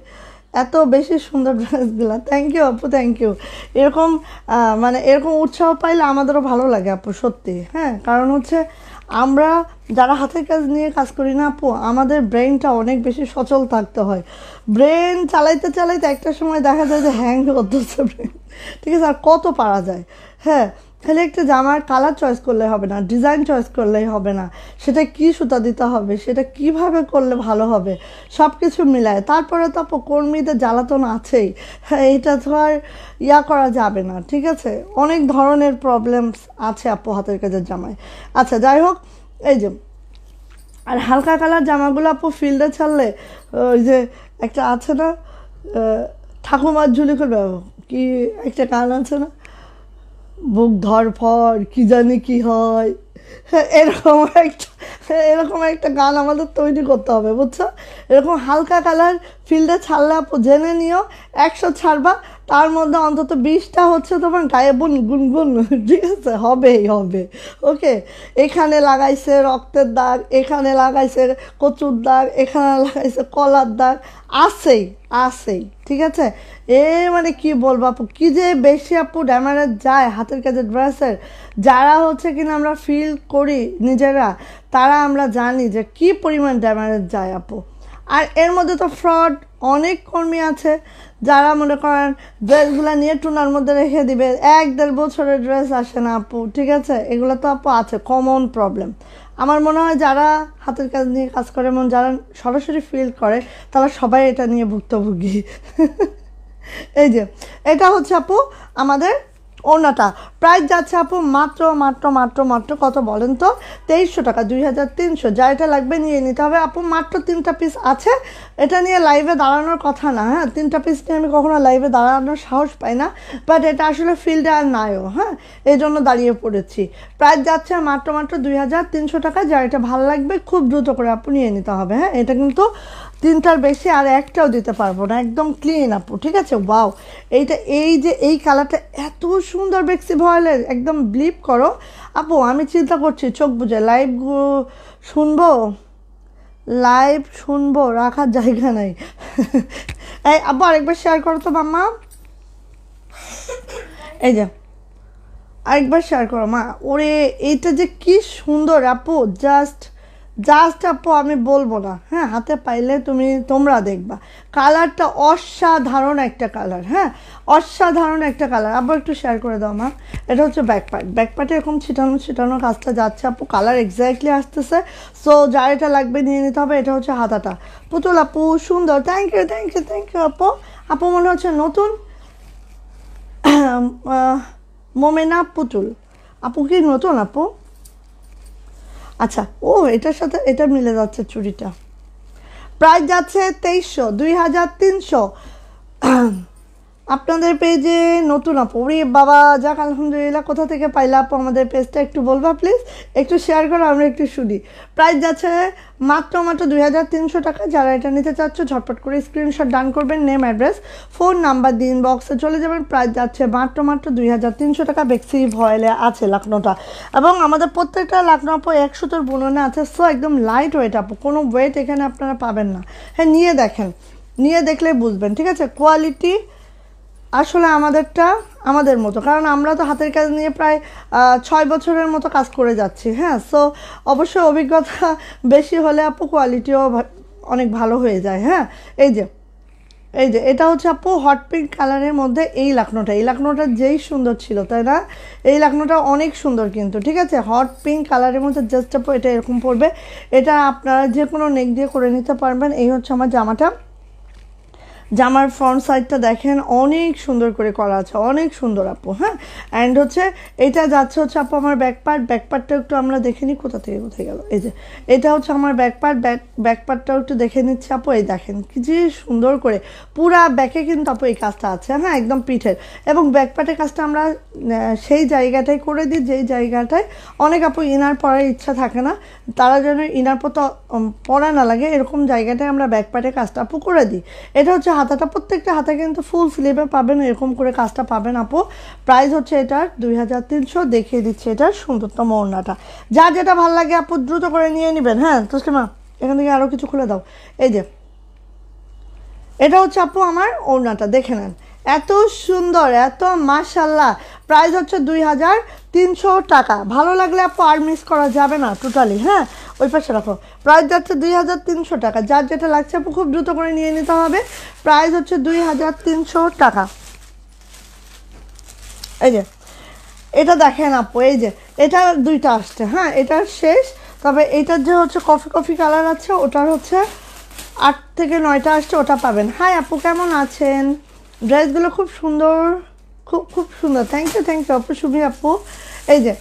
এত বেশি সুন্দর ড্রেসগুলো, থ্যাংক ইউ আপু থ্যাংক ইউ। এরকম মানে এরকম উৎসাহ পাইলে আমাদেরও ভালো লাগে আপু সত্যি। হ্যাঁ কারণ হচ্ছে আমরা যারা হাতের কাজ নিয়ে কাজ করি না আপু, আমাদের ব্রেনটা অনেক বেশি সচল থাকতে হয়। ব্রেন চালাইতে একটা সময় দেখা যায় যে হ্যাং করতেছে ব্রেন, ঠিক আছে। আর কত পারা যায়, হ্যাঁ খালি একটা জামার কালার চয়েস করলে হবে না, ডিজাইন চয়েস করলেই হবে না, সেটা কি সুতা দিতে হবে, সেটা কিভাবে করলে ভালো হবে, সব কিছু মিলায়। তারপরে তো আপু কর্মীদের জ্বালাতন আছেই, হ্যাঁ এটা তো আর করা যাবে না, ঠিক আছে। অনেক ধরনের প্রবলেমস আছে আপু হাতের কাজের জামায়। আচ্ছা যাই হোক, এই যে আর হালকা কালার জামাগুলো আপু ফিল্ডে ছাড়লে ওই যে একটা আছে না ঠাকুমার ঝুলি করবে, কি একটা গান আছে না, বুক ধরফর কি জানি কি হয়, এরকম একটা গান আমাদের তৈরি করতে হবে বুঝছো। এরকম হালকা কালার ফিল্ডে ছাড়লে আপু জেনে নিও 100 ছাড়বা, তার মধ্যে অন্তত 20টা হচ্ছে তোমার গায়ে গুনগুন, ঠিক আছে, হবেই হবে। ওকে, এখানে লাগাইছে রক্তের দাগ, এখানে লাগাইছে কচুর দাগ, এখানে লাগাইছে কলার দাগ, আছেই, ঠিক আছে। মানে কি বলবো আপু, কি যে বেশি আপু ড্যামেজ যায় হাতের কাজের ড্রেসের, যারা হচ্ছে কিনা আমরা ফিল করি নিজেরা, তারা আমরা জানি যে কি পরিমাণ ড্যামেজ যায় আপু। আর এর মধ্যে তো ফ্রড অনেক কর্মী আছে যারা মনে করেন ড্রেসগুলো নিয়ে টুনার মধ্যে রেখে দিবে, 1-1.5 বছরের ড্রেস আসে না আপু, ঠিক আছে। এগুলো তো আপু আছে কমন প্রবলেম। আমার মনে হয় যারা হাতের কাজ নিয়ে কাজ করে এবং যারা সরাসরি ফিল করে তারা সবাই এটা নিয়ে ভুক্তভোগী। এই যে এটা হচ্ছে আপু আমাদের ওড়নাটা প্রাইস যাচ্ছে আপু মাত্র মাত্র মাত্র মাত্র কত বলেন তো 2300 টাকা, 2300। যা এটা লাগবে নিয়ে নিতে হবে আপু। মাত্র 3টা পিস আছে, এটা নিয়ে লাইভে দাঁড়ানোর কথা না। হ্যাঁ, 3টা পিস নিয়ে আমি কখনো লাইভে দাঁড়ানোর সাহস পাই না, বাট এটা আসলে ফিল্ডে আর নাইও। হ্যাঁ, এই জন্য দাঁড়িয়ে পড়েছি। প্রাইস যাচ্ছে মাত্র মাত্র 2300 টাকা। যা এটা ভালো লাগবে খুব দ্রুত করে আপু নিয়ে নিতে হবে। হ্যাঁ, এটা কিন্তু 3টার বেশি আর একটাও দিতে পারবো না, একদম ক্লিন আপু, ঠিক আছে। ওয়াও, এইটা এই যে এই কালারটা এত সুন্দর বেক্সি ভয়েলের, একদম ব্লিপ করো আপু। আমি চিন্তা করছি চোখ বুঝে লাইভ শুনবো, রাখার জায়গা নাই। এই আপু আরেকবার শেয়ার করো তো মাম্মা, এই যে আরেকবার শেয়ার করো মা। ওরে এইটা যে কি সুন্দর আপু, জাস্ট আপু আমি বলবো না। হ্যাঁ, হাতে পাইলে তোমরা দেখবা কালারটা অসাধারণ একটা কালার। হ্যাঁ, অসাধারণ একটা কালার। আপু একটু শেয়ার করে দাও মা। এটা হচ্ছে ব্যাকপার্টে এরকম ছিটানো কাজটা যাচ্ছে আপু, কালার এক্স্যাক্টলি আসতেছে। সো যার এটা লাগবে নিয়ে নিতে হবে। এটা হচ্ছে হাতাটা। পুতুল আপু সুন্দর, থ্যাংক ইউ আপু মনে হচ্ছে নতুন মোমেনা পুতুল আপু কি নতুন আপু? আচ্ছা, ও এটার সাথে এটা মিলে যাচ্ছে চুড়িটা। প্রাইস যাচ্ছে 2300, 2300 আপনাদের পেজে নতুন আপু। ওরে বাবা, যাক আলহামদুলিল্লাহ। কোথা থেকে পাইলে আপু আমাদের পেজটা একটু বলবা প্লিজ, একটু শেয়ার করো, আমরা একটু শুনি। প্রাইস যাচ্ছে মাত্র 2300 টাকা। যারা এটা নিতে চাচ্ছ ঝটপট করে স্ক্রিনশট ডান করবেন, নেম অ্যাড্রেস ফোন নাম্বার দিন, বক্সে চলে যাবেন। প্রাইস যাচ্ছে মাত্র 2300 টাকা। বেক্সি ভয়েলে আছে লাকনোটা, এবং আমাদের প্রত্যেকটা লাকনো আপু 100 বুননে আছে। সো একদম লাইট ওয়েট আপু, কোনো ওয়েট এখানে আপনারা পাবেন না। হ্যাঁ, নিয়ে দেখেন, নিয়ে দেখলে বুঝবেন, ঠিক আছে। কোয়ালিটি আসলে আমাদের মতো, কারণ আমরা তো হাতের কাজ নিয়ে প্রায় 6 বছরের মতো কাজ করে যাচ্ছি। হ্যাঁ, সো অবশ্যই অভিজ্ঞতা বেশি হলে আপু কোয়ালিটিও অনেক ভালো হয়ে যায়। হ্যাঁ, এই যে এটা হচ্ছে আপু হট পিঙ্ক কালারের মধ্যে এই লাকনোটা যেই সুন্দর ছিল, তাই না? এই লাকনোটা অনেক সুন্দর কিন্তু, ঠিক আছে। হট পিঙ্ক কালারের মধ্যে জাস্ট আপু এটা এরকম পড়বে। এটা আপনারা যে কোনো নেক দিয়ে করে নিতে পারবেন। এই হচ্ছে আমার জামার ফ্রন্ট সাইডটা দেখেন, অনেক সুন্দর করে করা আছে, অনেক সুন্দর আপু। হ্যাঁ, অ্যান্ড হচ্ছে এটা যাচ্ছে হচ্ছে আপু আমার ব্যাকপার্টটা একটু আমরা দেখে নিই। কোথায় গেল? এই যে এটা হচ্ছে আমার ব্যাকপার্টটাও একটু দেখে নিচ্ছে আপু। এই দেখেন কি যে সুন্দর করে পুরা ব্যাকে কিন্তু আপু এই কাজটা আছে। হ্যাঁ, একদম পিঠের এবং ব্যাকপার্টের কাজটা আমরা সেই জায়গাটায় করে দিই যেই জায়গাটায় অনেক আপু ইনার পরার ইচ্ছা থাকে না, তারা যেন ইনার পরা না লাগে, এরকম জায়গাটায় আমরা ব্যাকপার্টের কাজটা আপু করে দিই। এটা হচ্ছে হাতাটা, প্রত্যেকটা হাতে কিন্তু ফুল স্লিভে পাবেন, এরকম করে কাজটা পাবেন আপু। প্রাইস হচ্ছে এটার 2300। দেখিয়ে দিচ্ছে এটার সুন্দরতম ওড়নাটা। যার যেটা ভালো লাগে আপু দ্রুত করে নিয়ে নেবেন। হ্যাঁ তসলিমা, এখান থেকে আরও কিছু খুলে দাও। এই যে এটা হচ্ছে আপু আমার ওড়নাটা, দেখে নেন এত সুন্দর, এত মাশাল্লাহ। প্রাইস হচ্ছে 2300 টাকা। ভালো লাগলে আপু আর মিস করা যাবে না টোটালি। হ্যাঁ, ওই পাশে রাখো। প্রাইস যাচ্ছে 2300 টাকা। যার যেটা লাগছে আপু খুব দ্রুত করে নিয়ে নিতে হবে। প্রাইস হচ্ছে 2300 টাকা। এই যে এটা দেখেন আপু, এই যে এটা 2টা আসছে। হ্যাঁ, এটা শেষ, তবে এটার যে হচ্ছে কফি কালার আছে ওটার হচ্ছে 8 থেকে 9টা আসছে, ওটা পাবেন। হাই আপু, কেমন আছেন? ড্রেসগুলো খুব সুন্দর, খুব সুন্দর। থ্যাংক ইউ আপু, শুভি আপু। এই যে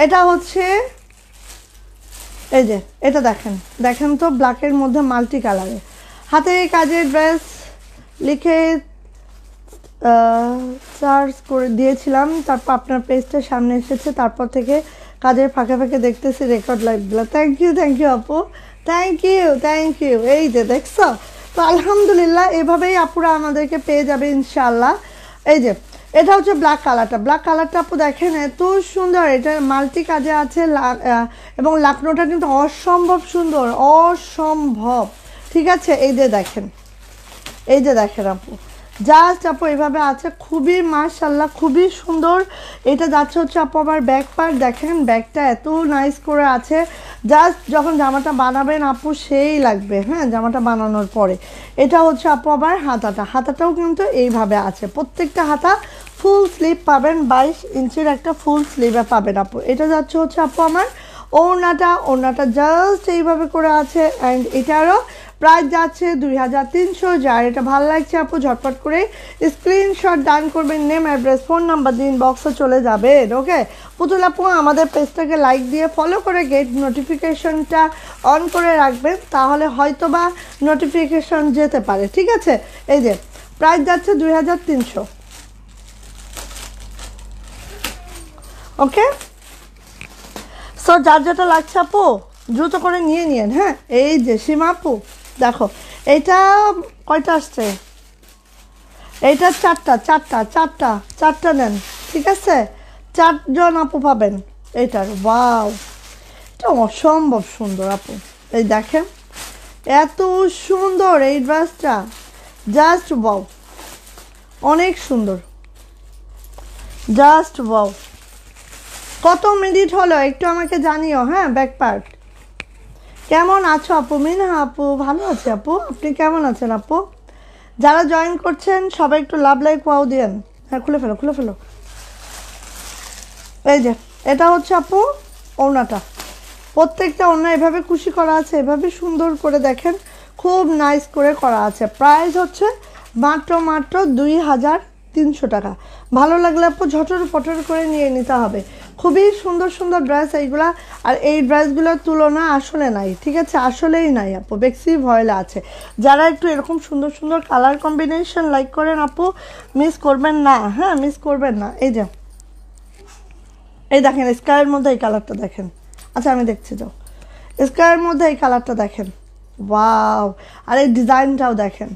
এটা হচ্ছে, এই যে এটা দেখেন তো ব্ল্যাকের মধ্যে মাল্টি কালারে হাতে কাজের ড্রেস লিখে সার্চ করে দিয়েছিলাম, তারপর আপনার পেজটা সামনে এসেছে, তারপর থেকে কাজের ফাঁকে দেখতেছি রেকর্ড লাইভগুলো। থ্যাংক ইউ আপু, থ্যাংক ইউ। এই যে দেখছো তো, আলহামদুলিল্লাহ এভাবেই আপুরা আমাদেরকে পেয়ে যাবে ইনশাল্লাহ। এই যে এটা হচ্ছে ব্ল্যাক কালারটা আপু দেখেন এত সুন্দর। এটা মাল্টি কাজে আছে এবং লাকনোটা কিন্তু অসম্ভব সুন্দর, অসম্ভব, ঠিক আছে। এই যে দেখেন আপু, জাস্ট আপু এইভাবে আছে, খুবই মাশাল্লাহ, খুবই সুন্দর। এটা যাচ্ছে হচ্ছে আপু আমার ব্যাক পার্ট, দেখেন ব্যাগটা এত নাইস করে আছে। জাস্ট যখন জামাটা বানাবেন আপু সেই লাগবে। হ্যাঁ, জামাটা বানানোর পরে এটা হচ্ছে আপু আবার হাতাটাও কিন্তু এইভাবে আছে। প্রত্যেকটা হাতা ফুল স্লিভ পাবেন, 22 ইঞ্চির একটা ফুল স্লিভে পাবেন আপু। এটা যাচ্ছে হচ্ছে আপু আমার ওড়নাটা জাস্ট এইভাবে করে আছে। অ্যান্ড এটারও প্রাইস যাচ্ছে 2300। যার এটা ভালো লাগছে আপু ঝটপট করে স্ক্রিনশট ডান করবেন, নেম অ্যাড্রেস ফোন নাম্বার দিন, বক্সে চলে যাবে। ওকে পুতুল আপু আমাদের পেজটাকে লাইক দিয়ে ফলো করে গেট নোটিফিকেশনটা অন করে রাখবেন, তাহলে হয়তো বা নোটিফিকেশন যেতে পারে। ঠিক আছে, এই যে প্রাইস যাচ্ছে 2300। ওকে সো যার যেটা লাগছে আপু দ্রুত করে নিয়ে নিন। হ্যাঁ এই যে সীমা আপু দেখো এইটা কয়টা আসছে, এইটা চারটা নেন। ঠিক আছে 4 জন আপু পাবেন এইটার। ওয়াও এটা অসম্ভব সুন্দর আপু, এই দেখেন এত সুন্দর এই ড্রেসটা, জাস্ট ওয়াও, অনেক সুন্দর, জাস্ট ওয়াও। কত মিনিট হলো একটু আমাকে জানিও। হ্যাঁ ব্যাক পার্ট কেমন আছো আপু? মিনহা আপু ভালো আছে আপু, আপনি কেমন আছেন আপু? যারা জয়েন করছেন সবাই একটু লাভ লাইক ওয়াও দিয়েন। হ্যাঁ খুলে ফেলো। এই যে এটা হচ্ছে আপু ওড়নাটা, প্রত্যেকটা ওড়না এভাবে কুশি করা আছে, এভাবে সুন্দর করে দেখেন খুব নাইস করে করা আছে। প্রাইস হচ্ছে মাত্র 2300 টাকা। ভালো লাগলে আপু ঝটর করে নিয়ে নিতে হবে। খুবই সুন্দর ড্রেস এইগুলা, আর এই ড্রেসগুলোর তুলনা আসলে নাই। ঠিক আছে আসলেই নাই আপু, বেক্সি ভয়েলে আছে। যারা একটু এরকম সুন্দর কালার কম্বিনেশন লাইক করেন আপু মিস করবেন না। হ্যাঁ মিস করবেন না। এই যে এই দেখেন স্কাইয়ের মধ্যে এই কালারটা দেখেন। আচ্ছা আমি দেখছি তো, স্কাইয়ের মধ্যে এই কালারটা দেখেন, ওয়াও। আর এই ডিজাইনটাও দেখেন,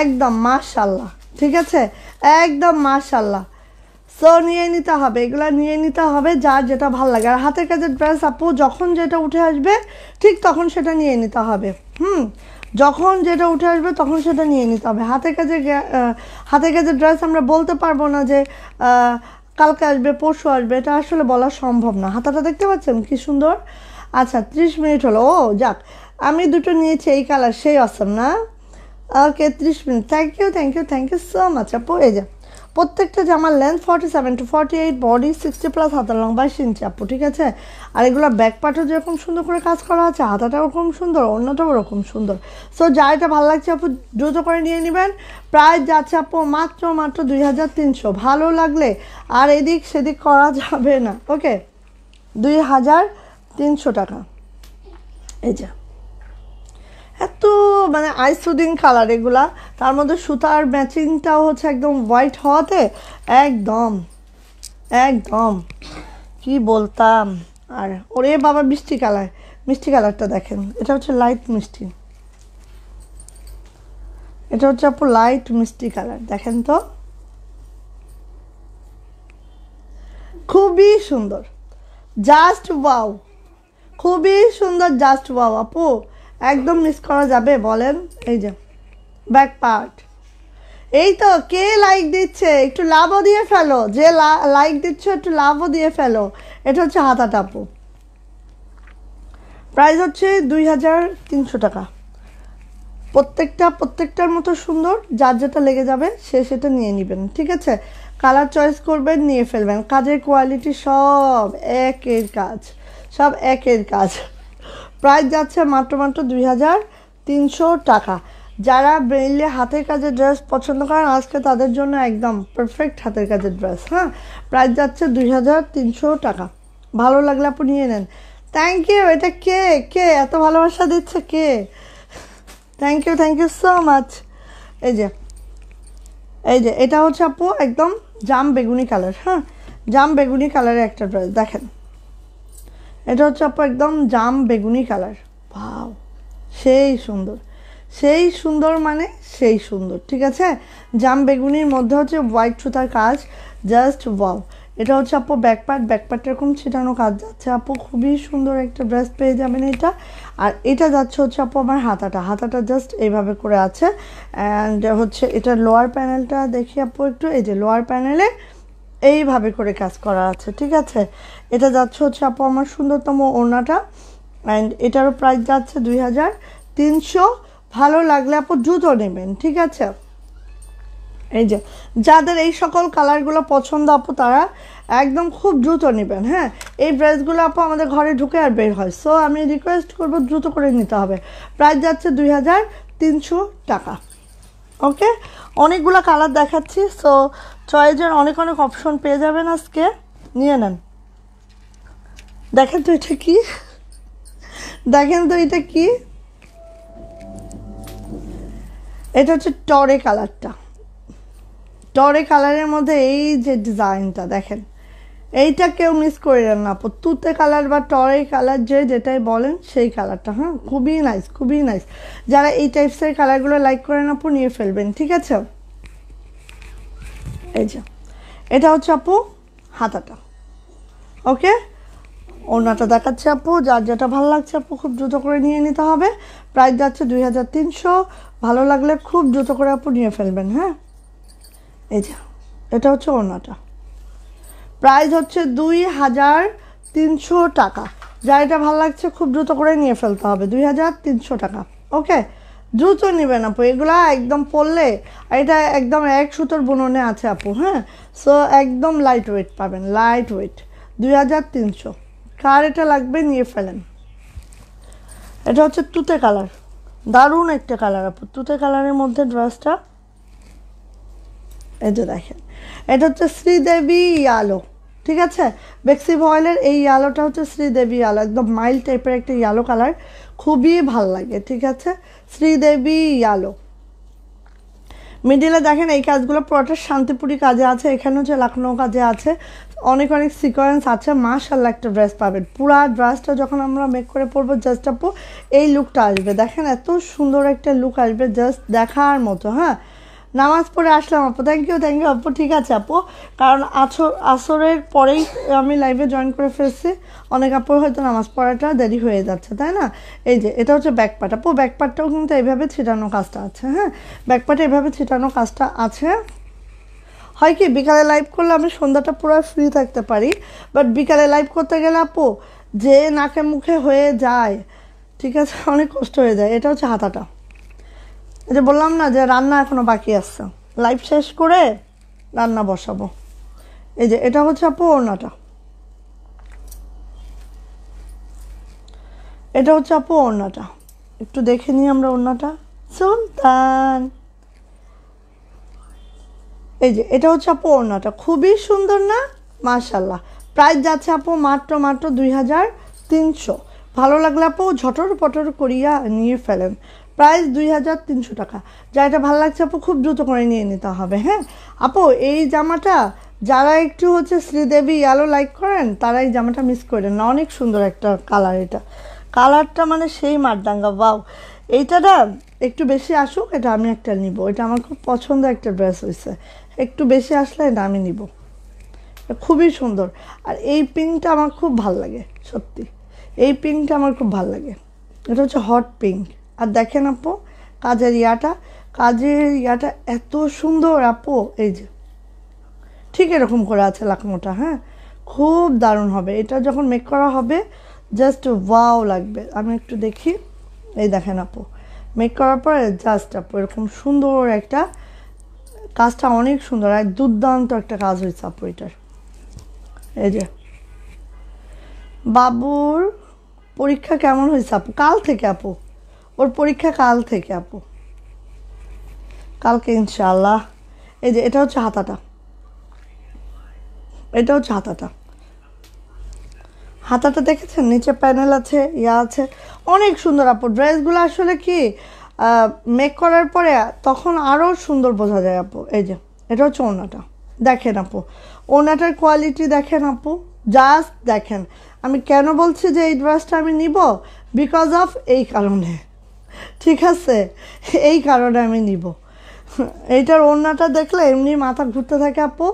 একদম মাশাল্লাহ। ঠিক আছে একদম মাশাল্লাহ। সো নিয়ে নিতে হবে, এগুলো নিয়ে নিতে হবে যার যেটা ভালো লাগে। আর হাতের কাজের ড্রেস আপু যখন যেটা উঠে আসবে ঠিক তখন সেটা নিয়ে নিতে হবে। যখন যেটা উঠে আসবে তখন সেটা নিয়ে নিতে হবে। হাতের কাজের ড্রেস আমরা বলতে পারবো না যে কালকে আসবে পরশু আসবে, এটা আসলে বলা সম্ভব না। হাতাটা দেখতে পাচ্ছেন কি সুন্দর। আচ্ছা 30 মিনিট হলো, ও যাক আমি দুটো নিয়েছি এই কালার, সেই অসম না। Okay 30 minute, thank you so much আপু। এই যে প্রত্যেকটা জামার লেন্থ 47 to 48, বডি 60+, হাতার লং 22 ইঞ্চি আপু। ঠিক আছে আর এগুলো ব্যাক পার্টও যেরকম সুন্দর করে কাজ করা আছে, হাতাটাও ওরকম সুন্দর, অন্যটাও ওরকম সুন্দর। সো যা এটা ভালো লাগছে আপু দ্রুত করে নিয়ে নেবেন। প্রাইস যাচ্ছে আপু মাত্র 2300। ভালো লাগলে আর এদিক সেদিক করা যাবে না। ওকে 2300 টাকা। এই যে এত মানে আইসুদিং কালার এগুলা, তার মধ্যে সুতার ম্যাচিংটাও হচ্ছে একদম হোয়াইট হওয়াতে একদম কি বলতাম। আর ওরে বাবা মিষ্টি কালারটা দেখেন, এটা হচ্ছে লাইট মিষ্টি, এটা হচ্ছে আপু লাইট মিষ্টি কালার। দেখেন তো খুবই সুন্দর, জাস্ট ওয়াও, খুবই সুন্দর, জাস্ট ওয়াও আপু, একদম মিস করা যাবে বলেন। এই যে ব্যাক পার্ট, এই তো কে লাইক দিচ্ছে একটু লাভও দিয়ে ফেলো, যে লাইক দিচ্ছ একটু লাভও দিয়ে ফেলো। এটা হচ্ছে হাতাটা আপু, প্রাইস হচ্ছে 2300 টাকা। প্রত্যেকটার মতো সুন্দর, যার যেটা লেগে যাবে সে সেটা নিয়ে নেবেন। ঠিক আছে কালার চয়েস করবেন, নিয়ে ফেলবেন। কাজের কোয়ালিটি সব একের কাজ। প্রাইস যাচ্ছে মাত্র 2300 টাকা। যারা মেইনলি হাতের কাজের ড্রেস পছন্দ করেন আজকে তাদের জন্য একদম পারফেক্ট হাতের কাজের ড্রেস। হ্যাঁ প্রাইস যাচ্ছে 2300 টাকা। ভালো লাগলে আপনি নিয়ে নেন। Thank you. এটা কে এত ভালোবাসা দিচ্ছে কে? Thank you so much. এই যে এটা হচ্ছে আপু একদম জাম বেগুনি কালার। হ্যাঁ জাম বেগুনি কালারের একটা ড্রেস দেখেন, এটা হচ্ছে আপু একদম জাম বেগুনি কালার। ভাও সেই সুন্দর মানে সেই সুন্দর। ঠিক আছে জাম বেগুনির মধ্যে হচ্ছে হোয়াইট সুতার কাজ, জাস্ট ওয়াও। এটা হচ্ছে আপু ব্যাকপার্ট এরকম ছিটানো কাজ যাচ্ছে আপু, খুবই সুন্দর একটা ড্রেস পেয়ে যাবেন এটা। আর এটা যাচ্ছে হচ্ছে আপু আমার হাতাটা জাস্ট এইভাবে করে আছে। অ্যান্ড হচ্ছে এটা লোয়ার প্যানেলটা দেখি আপু একটু, এই যে লোয়ার প্যানেলে এইভাবে করে কাজ করা আছে। ঠিক আছে এটা যাচ্ছে হচ্ছে আপু আমার সুন্দরতম ওড়নাটা, অ্যান্ড এটারও প্রাইস যাচ্ছে 2300। ভালো লাগলে আপু দ্রুত নেবেন। ঠিক আছে এই যে যাদের এই সকল কালারগুলো পছন্দ আপু তারা একদম খুব দ্রুত নেবেন। হ্যাঁ, এই ড্রেসগুলো আপু আমাদের ঘরে ঢুকে আর বের হয়, সো আমি রিকোয়েস্ট করব দ্রুত করে নিতে হবে। প্রাইস যাচ্ছে 2300 টাকা। ওকে, অনেকগুলো কালার দেখাচ্ছি, সো চয়েসের অনেক অনেক অপশন পেয়ে যাবেন আজকে, নিয়ে নেন। দেখেন তো এটা কি, দেখেন তো এটা কি, এটা হচ্ছে টরে কালারটা। টরে কালারের মধ্যে এই যে ডিজাইনটা দেখেন, এইটা কেউ মিস করেন না আপু। তুতে কালার বা টরে কালার যেটাই বলেন সেই কালারটা। হ্যাঁ, খুবই নাইস, খুবই নাইস। যারা এই টাইপসের কালারগুলো লাইক করেন আপু নিয়ে ফেলবেন, ঠিক আছে। এই যে এটা হচ্ছে আপু হাতাটা। ওকে, ওড়নাটা দেখাচ্ছে আপু, যার যেটা ভালো লাগছে আপু খুব দ্রুত করে নিয়ে নিতে হবে। প্রাইস যাচ্ছে 2300। ভালো লাগলে খুব দ্রুত করে আপু নিয়ে ফেলবেন। হ্যাঁ, এই যে এটা হচ্ছে ওড়নাটা, প্রাইস হচ্ছে 2300 টাকা। যা এটা ভালো লাগছে খুব দ্রুত করে নিয়ে ফেলতে হবে, 2300 টাকা। ওকে, দ্রুত নেবেন আপু, এগুলা একদম পরলে এটা একদম এক সুতোর বুননে আছে আপু। হ্যাঁ, সো একদম লাইট ওয়েট পাবেন, লাইট ওয়েট। 2300। কার এটা লাগবে নিয়ে ফেলেন। এটা হচ্ছে তুতে কালার, দারুণ একটা কালার আপু, তুতে কালারের মধ্যে ড্রেসটা। এই যে দেখেন, এটা হচ্ছে শ্রীদেবী ইয়ালো, ঠিক আছে। বেক্সি ভয়েলের এই ইয়ালোটা হচ্ছে শ্রীদেবী ইয়ালো, একদম মাইল্ড টাইপের একটা ইয়ালো কালার, খুবই ভাল লাগে, ঠিক আছে। শ্রীদেবী ইয়ালো। মিডিলে দেখেন এই কাজগুলো পুরোটা শান্তিপুরি কাজে আছে, এখানে হচ্ছে লখনৌ কাজে আছে, অনেক অনেক সিকোয়েন্স আছে। মাশাআল্লাহ একটা ড্রেস পাবেন। পুরা ড্রেসটা যখন আমরা মেক করে পরবো জাস্ট আপু এই লুকটা আসবে, দেখেন এত সুন্দর একটা লুক আসবে, জাস্ট দেখার মতো। হ্যাঁ, নামাজ পড়ে আসলাম আপু, থ্যাংক ইউ আপু। ঠিক আছে আপু, কারণ আসরের পরেই আমি লাইভে জয়েন করে ফেলছি, অনেক আপুর হয়তো নামাজ পড়াটা দেরি হয়ে যাচ্ছে, তাই না। এই যে এটা হচ্ছে ব্যাকপার্ট আপু, ব্যাকপার্টটাও কিন্তু এইভাবে ছিটানো কাজটা আছে। হ্যাঁ, ব্যাকপার্টে এভাবে ছিটানো কাজটা আছে। হয় কি বিকালে লাইভ করলে আমি সন্ধ্যাটা পুরো ফ্রি থাকতে পারি, বাট বিকালে লাইভ করতে গেলে আপু যে নাকে মুখে হয়ে যায়, ঠিক আছে, অনেক কষ্ট হয়ে যায়। এটা হচ্ছে হাতাটা, এই যে বললাম না যে রান্না এখনো বাকি আছে, লাইভ শেষ করে রান্না বসাবো। এই যে এটা হচ্ছে আপু ওড়নাটা, এটা হচ্ছে আপু ওড়নাটা, একটু দেখে নিই আমরা ওড়নাটা। সুলতান, এই যে এটা হচ্ছে আপু ওড়নাটা, খুবই সুন্দর না, মাশাআল্লাহ। প্রাইস যাচ্ছে আপু মাত্র 2300। ভালো লাগলে আপু ঝটর পটর করিয়া নিয়ে ফেলেন। প্রাইস 2300 টাকা। যা এটা ভালো লাগছে আপু খুব দ্রুত করে নিয়ে নিতে হবে। হ্যাঁ আপু, এই জামাটা যারা একটু হচ্ছে শ্রীদেবী ইয়ালো লাইক করেন তারা এই জামাটা মিস করেন না, অনেক সুন্দর একটা কালার। এটা কালারটা মানে সেই মারদাঙ্গা, বাও। এইটা না একটু বেশি আসুক, এটা আমি একটা নিব, এটা আমার খুব পছন্দ একটা ড্রেস হয়েছে, একটু বেশি আসলে এটা আমি নিব, খুবই সুন্দর। আর এই পিঙ্কটা আমার খুব ভাল লাগে, সত্যি এই পিঙ্কটা আমার খুব ভাল লাগে, এটা হচ্ছে হট পিঙ্ক। আর দেখেন আপু কাজের ইয়াটা এত সুন্দর আপু, এই যে ঠিক এরকম করে আছে লাকনোটা। হ্যাঁ, খুব দারুণ হবে এটা যখন মেক করা হবে, জাস্ট ওয়াও লাগবে। আমি একটু দেখি, এই দেখেন আপু মেক করার পরে জাস্ট আপু এরকম সুন্দর একটা কাজটা, অনেক সুন্দর আর দুর্দান্ত একটা কাজ হয়েছে আপু এটার। এই যে বাবুর পরীক্ষা কেমন হয়েছে আপু? কাল থেকে আপু, ওর পরীক্ষা কাল থেকে আপু, কালকে ইনশাআল্লাহ। এই যে এটা হচ্ছে হাতাটা, এটা হচ্ছে হাতাটা দেখেছেন, নিচে প্যানেল আছে, আছে, অনেক সুন্দর আপু। ড্রেসগুলো আসলে কি মেক করার পরে তখন আরও সুন্দর বোঝা যায় আপু। এই যে এটা হচ্ছে ওড়নাটা, দেখেন আপু ওড়নাটার কোয়ালিটি দেখেন আপু, জাস্ট দেখেন। আমি কেন বলছি যে এই ড্রেসটা আমি নিব, বিকজ অফ এই কারণে, ঠিক আছে, এই কারণে আমি নিব। এইটার ওড়নাটা দেখলে এমনি মাথা ঘুরতে থাকে আপু,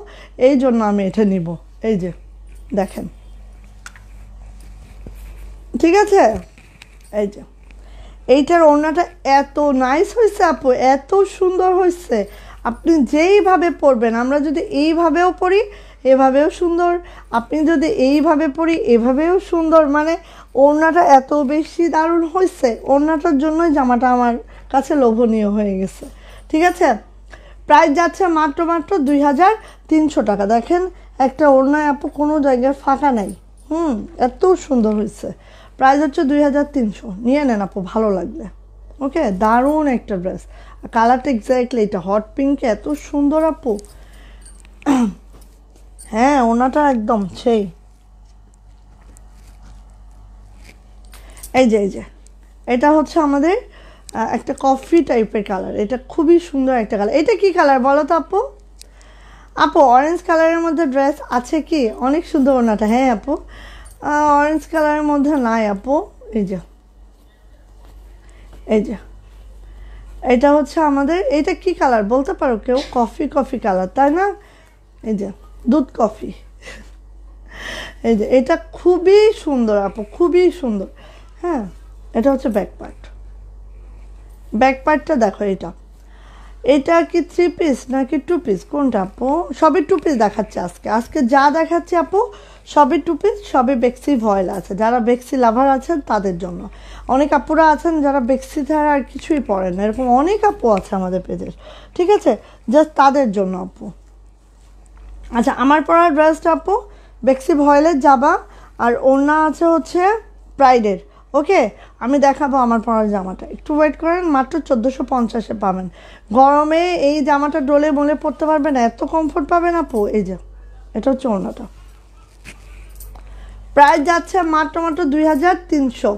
এই জন্য আমি এটা নিব। এই যে দেখেন, ঠিক আছে। এই যে এইটার ওড়নাটা এত নাইস হয়েছে আপু, এত সুন্দর হয়েছে, আপনি যেইভাবে পরবেন, আমরা যদি এইভাবেও পরি এভাবেও সুন্দর, আপনি যদি এইভাবে পরি এভাবেও সুন্দর, মানে ওড়নাটা এত বেশি দারুণ হয়েছে, ওড়নাটার জন্যই জামাটা আমার কাছে লোভনীয় হয়ে গেছে, ঠিক আছে। প্রাইস যাচ্ছে মাত্র মাত্র 2300 টাকা। দেখেন একটা ওড়নায় আপু কোনো জায়গায় ফাঁকা নাই। এত সুন্দর হয়েছে। প্রাইস হচ্ছে 2300, নিয়ে নেন আপু ভালো লাগলে। ওকে, দারুণ একটা ড্রেস। কালারটা এক্স্যাক্টলি এটা হট পিঙ্ক, এত সুন্দর আপু। হ্যাঁ, ওনাটা একদম সেই। এই যে এটা হচ্ছে আমাদের একটা কফি টাইপের কালার। এটা খুবই সুন্দর একটা কালার। এটা কি কালার বলো তো আপু? আপু অরেঞ্জ কালারের মধ্যে ড্রেস আছে কি? অনেক সুন্দর ওনাটা। হ্যাঁ আপু, অরেঞ্জ কালারের মধ্যে নাই আপু। এই যে এটা হচ্ছে আমাদের, এটা কি কালার বলতে পারো কেউ? কফি কালার, তাই না? এই যে দুধ কফি। এই যে এটা খুবই সুন্দর আপু, খুবই সুন্দর। হ্যাঁ, এটা হচ্ছে ব্যাক পার্টটা দেখো। এটা কি 3 পিস নাকি 2 পিস, কোনটা আপু? সবই 2 পিস দেখাচ্ছে আজকে যা দেখাচ্ছে আপু সবই 2 পিস, সবই বেক্সি ভয়েল আছে। যারা বেক্সি লাভার আছেন তাদের জন্য। অনেক আপুরা আছেন যারা বেক্সি ছাড়া আর কিছুই পড়েন না, এরকম অনেক আপু আছে আমাদের পেজে, ঠিক আছে? জাস্ট তাদের জন্য আপু। আচ্ছা, আমার পরা ড্রেসটা আপু বেক্সি ভয়েলের জামা, আর ওড়না আছে হচ্ছে প্রাইডের। ওকে, আমি দেখাবো আমার পরার জামাটা, একটু ওয়েট করেন। মাত্র 1450-এ পাবেন। গরমে এই জামাটা ডোলে মোলে পরতে পারবেন, এত কমফোর্ট পাবেন আপু। এই যে এটা হচ্ছে ওড়নাটা। প্রাইস যাচ্ছে মাত্র 2300।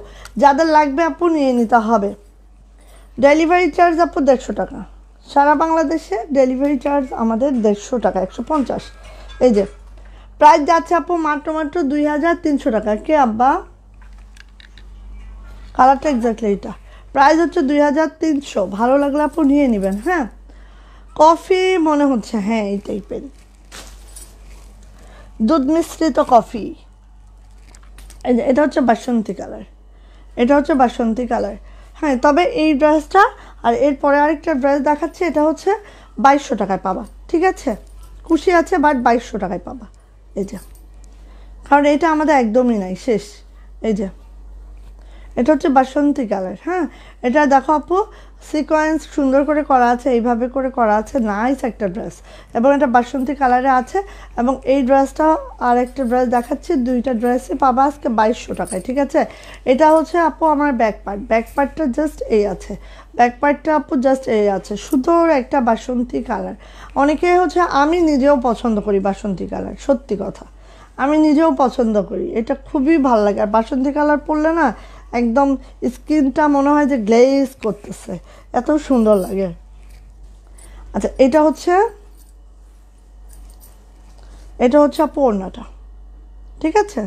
যাদের লাগবে আপু নিয়ে নিতে হবে। ডেলিভারি চার্জ আপু 150 টাকা। সারা বাংলাদেশে ডেলিভারি চার্জ আমাদের 150 টাকা, 150। এই যে প্রাইস যাচ্ছে আপু মাত্র 2300 টাকা। কে আব্বা? কালারটা এক্স্যাক্টলি এটা। প্রাইস হচ্ছে 2300। ভালো লাগলে আপু নিয়ে নেবেন। হ্যাঁ, কফি মনে হচ্ছে, হ্যাঁ এই টাইপের দুধ মিশ্রিত কফি। এটা হচ্ছে বাসন্তী কালার। হ্যাঁ, তবে এই ড্রেসটা আর এরপরে আরেকটা ড্রেস দেখাচ্ছে, এটা হচ্ছে 2200 টাকায় পাবা। ঠিক আছে, খুশি আছে, বাট 2200 টাকায় পাবা। এই যে, কারণ এটা আমাদের একদমই নাই, শেষ। এই যে এটা হচ্ছে বাসন্তী কালার। হ্যাঁ, এটা দেখো আপু সিকোয়েন্স সুন্দর করে করা আছে, এইভাবে করে করা আছে, নাইস একটা ড্রেস। এবং এটা বাসন্তী কালারে আছে। এবং এই ড্রেসটা আর একটা ড্রেস দেখাচ্ছি, দুইটা ড্রেসই পাবা আজকে 2200 টাকায়। ঠিক আছে, এটা হচ্ছে আপু আমার ব্যাক পার্টটা জাস্ট এই আছে। ব্যাক পার্টটা আপু জাস্ট এই আছে, সুন্দর একটা বাসন্তী কালার। অনেকে হচ্ছে, আমি নিজেও পছন্দ করি বাসন্তী কালার, সত্যি কথা আমি নিজেও পছন্দ করি। এটা খুবই ভালো লাগে। আর বাসন্তী কালার পরলে না একদম স্কিনটা মনে হয় যে গ্লেজ করতেছে, এত সুন্দর লাগে। আচ্ছা, এটা হচ্ছে আপু ওড়নাটা। ঠিক আছে,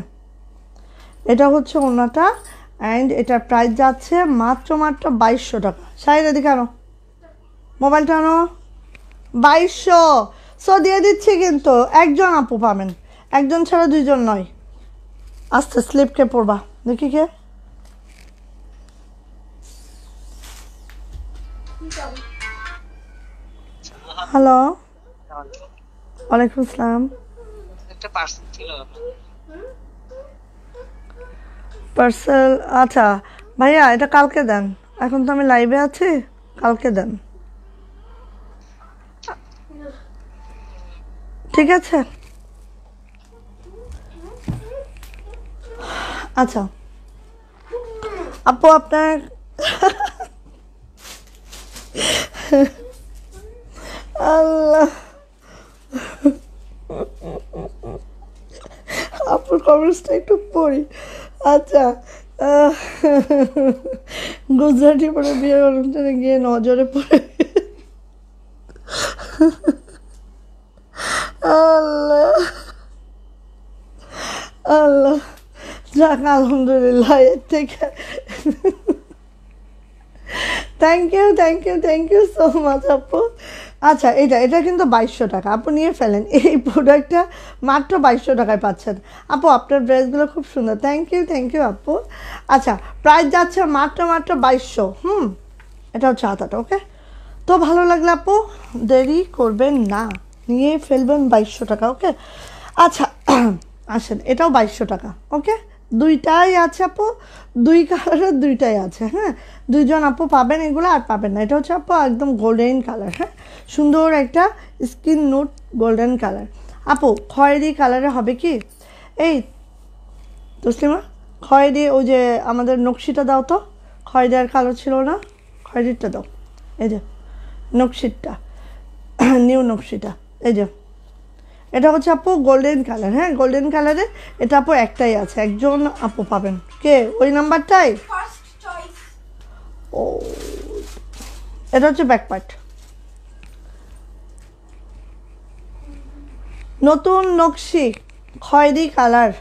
এটা হচ্ছে ওড়নাটা। অ্যান্ড এটার প্রাইস যাচ্ছে মাত্র 2200 টাকা। শাড়িটা দিকে আনো, মোবাইলটা আনো। 2200 সো দিয়ে দিচ্ছি, কিন্তু একজন আপু পাবেন, একজন ছাড়া দুইজন নয়। আস্তে স্লিপ কে পড়বা, দেখি কে। হ্যালো, ওয়ালাইকুম আসসালাম। একটা পার্সেল ছিল। পার্সেল? আচ্ছা ভাইয়া, এটা কালকে দেন, এখন তো আমি লাইভে আছি, কালকে দেন। ঠিক আছে, আচ্ছা আপু আপনার আল্লাহ, আপুর কমেন্টসটা একটু পড়ি। আচ্ছা, গুজরাটি পরে বিয়ের অনুষ্ঠানে গিয়ে নজরে পড়ে। আল্লাহ আল্লাহ, যাক আলহামদুলিল্লাহ। এর থেকে থ্যাংক ইউ সো মাচ আপু। আচ্ছা, এটা কিন্তু 2200 টাকা। আপু নিয়ে ফেলেন, এই প্রোডাক্টটা মাত্র 2200 টাকায় পাচ্ছেন। আপু আপনার ড্রেসগুলো খুব সুন্দর, থ্যাংক ইউ আপু। আচ্ছা, প্রাইস যাচ্ছে মাত্র 2200। এটা হচ্ছে হাতাটা। ওকে, তো ভালো লাগলে আপু দেরি করবেন না, নিয়ে ফেলবেন 2200 টাকা। ওকে, আচ্ছা আসেন, এটাও 2200 টাকা। ওকে, দুইটাই আছে আপু, দুই কালারের দুইটাই আছে। হ্যাঁ, দুইজন আপু পাবেন এগুলো, আর পাবেন না। এটা হচ্ছে আপু একদম গোল্ডেন কালার। হ্যাঁ, সুন্দর একটা স্কিন নুট গোল্ডেন কালার। আপু খয়েরি কালারে হবে কি? এই তসলিমা, খয়েরি ওই যে আমাদের নকশিটা দাও তো, খয়েরি আর কালো ছিল না, খয়েরিটা দাও। এই যে নকশিটা, নিউ নকশিটা, এই যে এটা হচ্ছে আপু গোল্ডেন কালার। হ্যাঁ, গোল্ডেন কালারে এটা আপু একটাই আছে, একজন আপু পাবেন। কে ওই নাম্বারটাই? First choice. ও, এটা হচ্ছে ব্যাক পার্ট। নতুন নকশি খয়েরি কালার।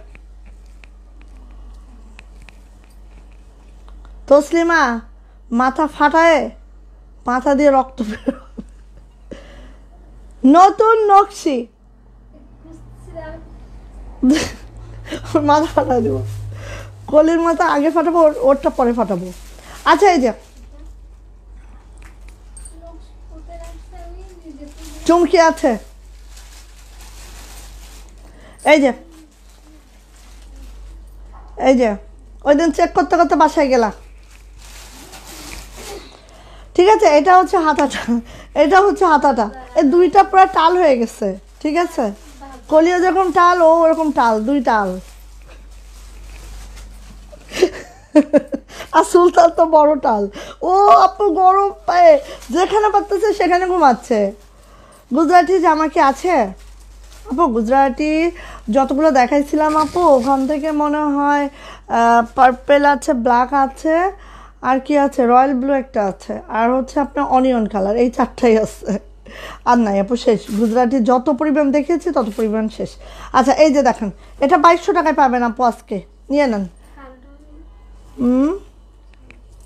তসলিমা মাথা ফাটায়, মাথা দিয়ে রক্ত বের হবে। নতুন নকশি, মাথা ফাটা দেবো, কলির মাথা আগে ফাটাবো, ওরটা পরে ফাটাবো। আচ্ছা, এই যে চুমকি আছে, এই যে ওই দিন চেক করতে করতে বাসায় গেলা। ঠিক আছে, এটা হচ্ছে হাতাটা, এটা হচ্ছে হাতাটা। এই দুইটা পুরো টাল হয়ে গেছে। ঠিক আছে, কলিও যেরকম টাল, ও ওরকম টাল, দুই টাল। আর সুলতান তো বড় টাল। ও আপু গরম পায়ে যেখানে পারতেছে সেখানে ঘুমাচ্ছে। গুজরাটি জামা কি আছে আপু? গুজরাটি যতগুলো দেখাইছিলাম আপু, ওখান থেকে মনে হয় পার্পেল আছে, ব্ল্যাক আছে, আর কি আছে, রয়্যাল ব্লু একটা আছে, আর হচ্ছে আপনার অনিয়ন কালার, এই চারটাই আছে। আর নাই আপু, শেষ। গুজরাটি যত পরিমাণ দেখেছি তত পরিমাণ শেষ। আচ্ছা, এই যে দেখেন, এটা 2200 টাকায় পাবেন আপু, আজকে নিয়ে নেন।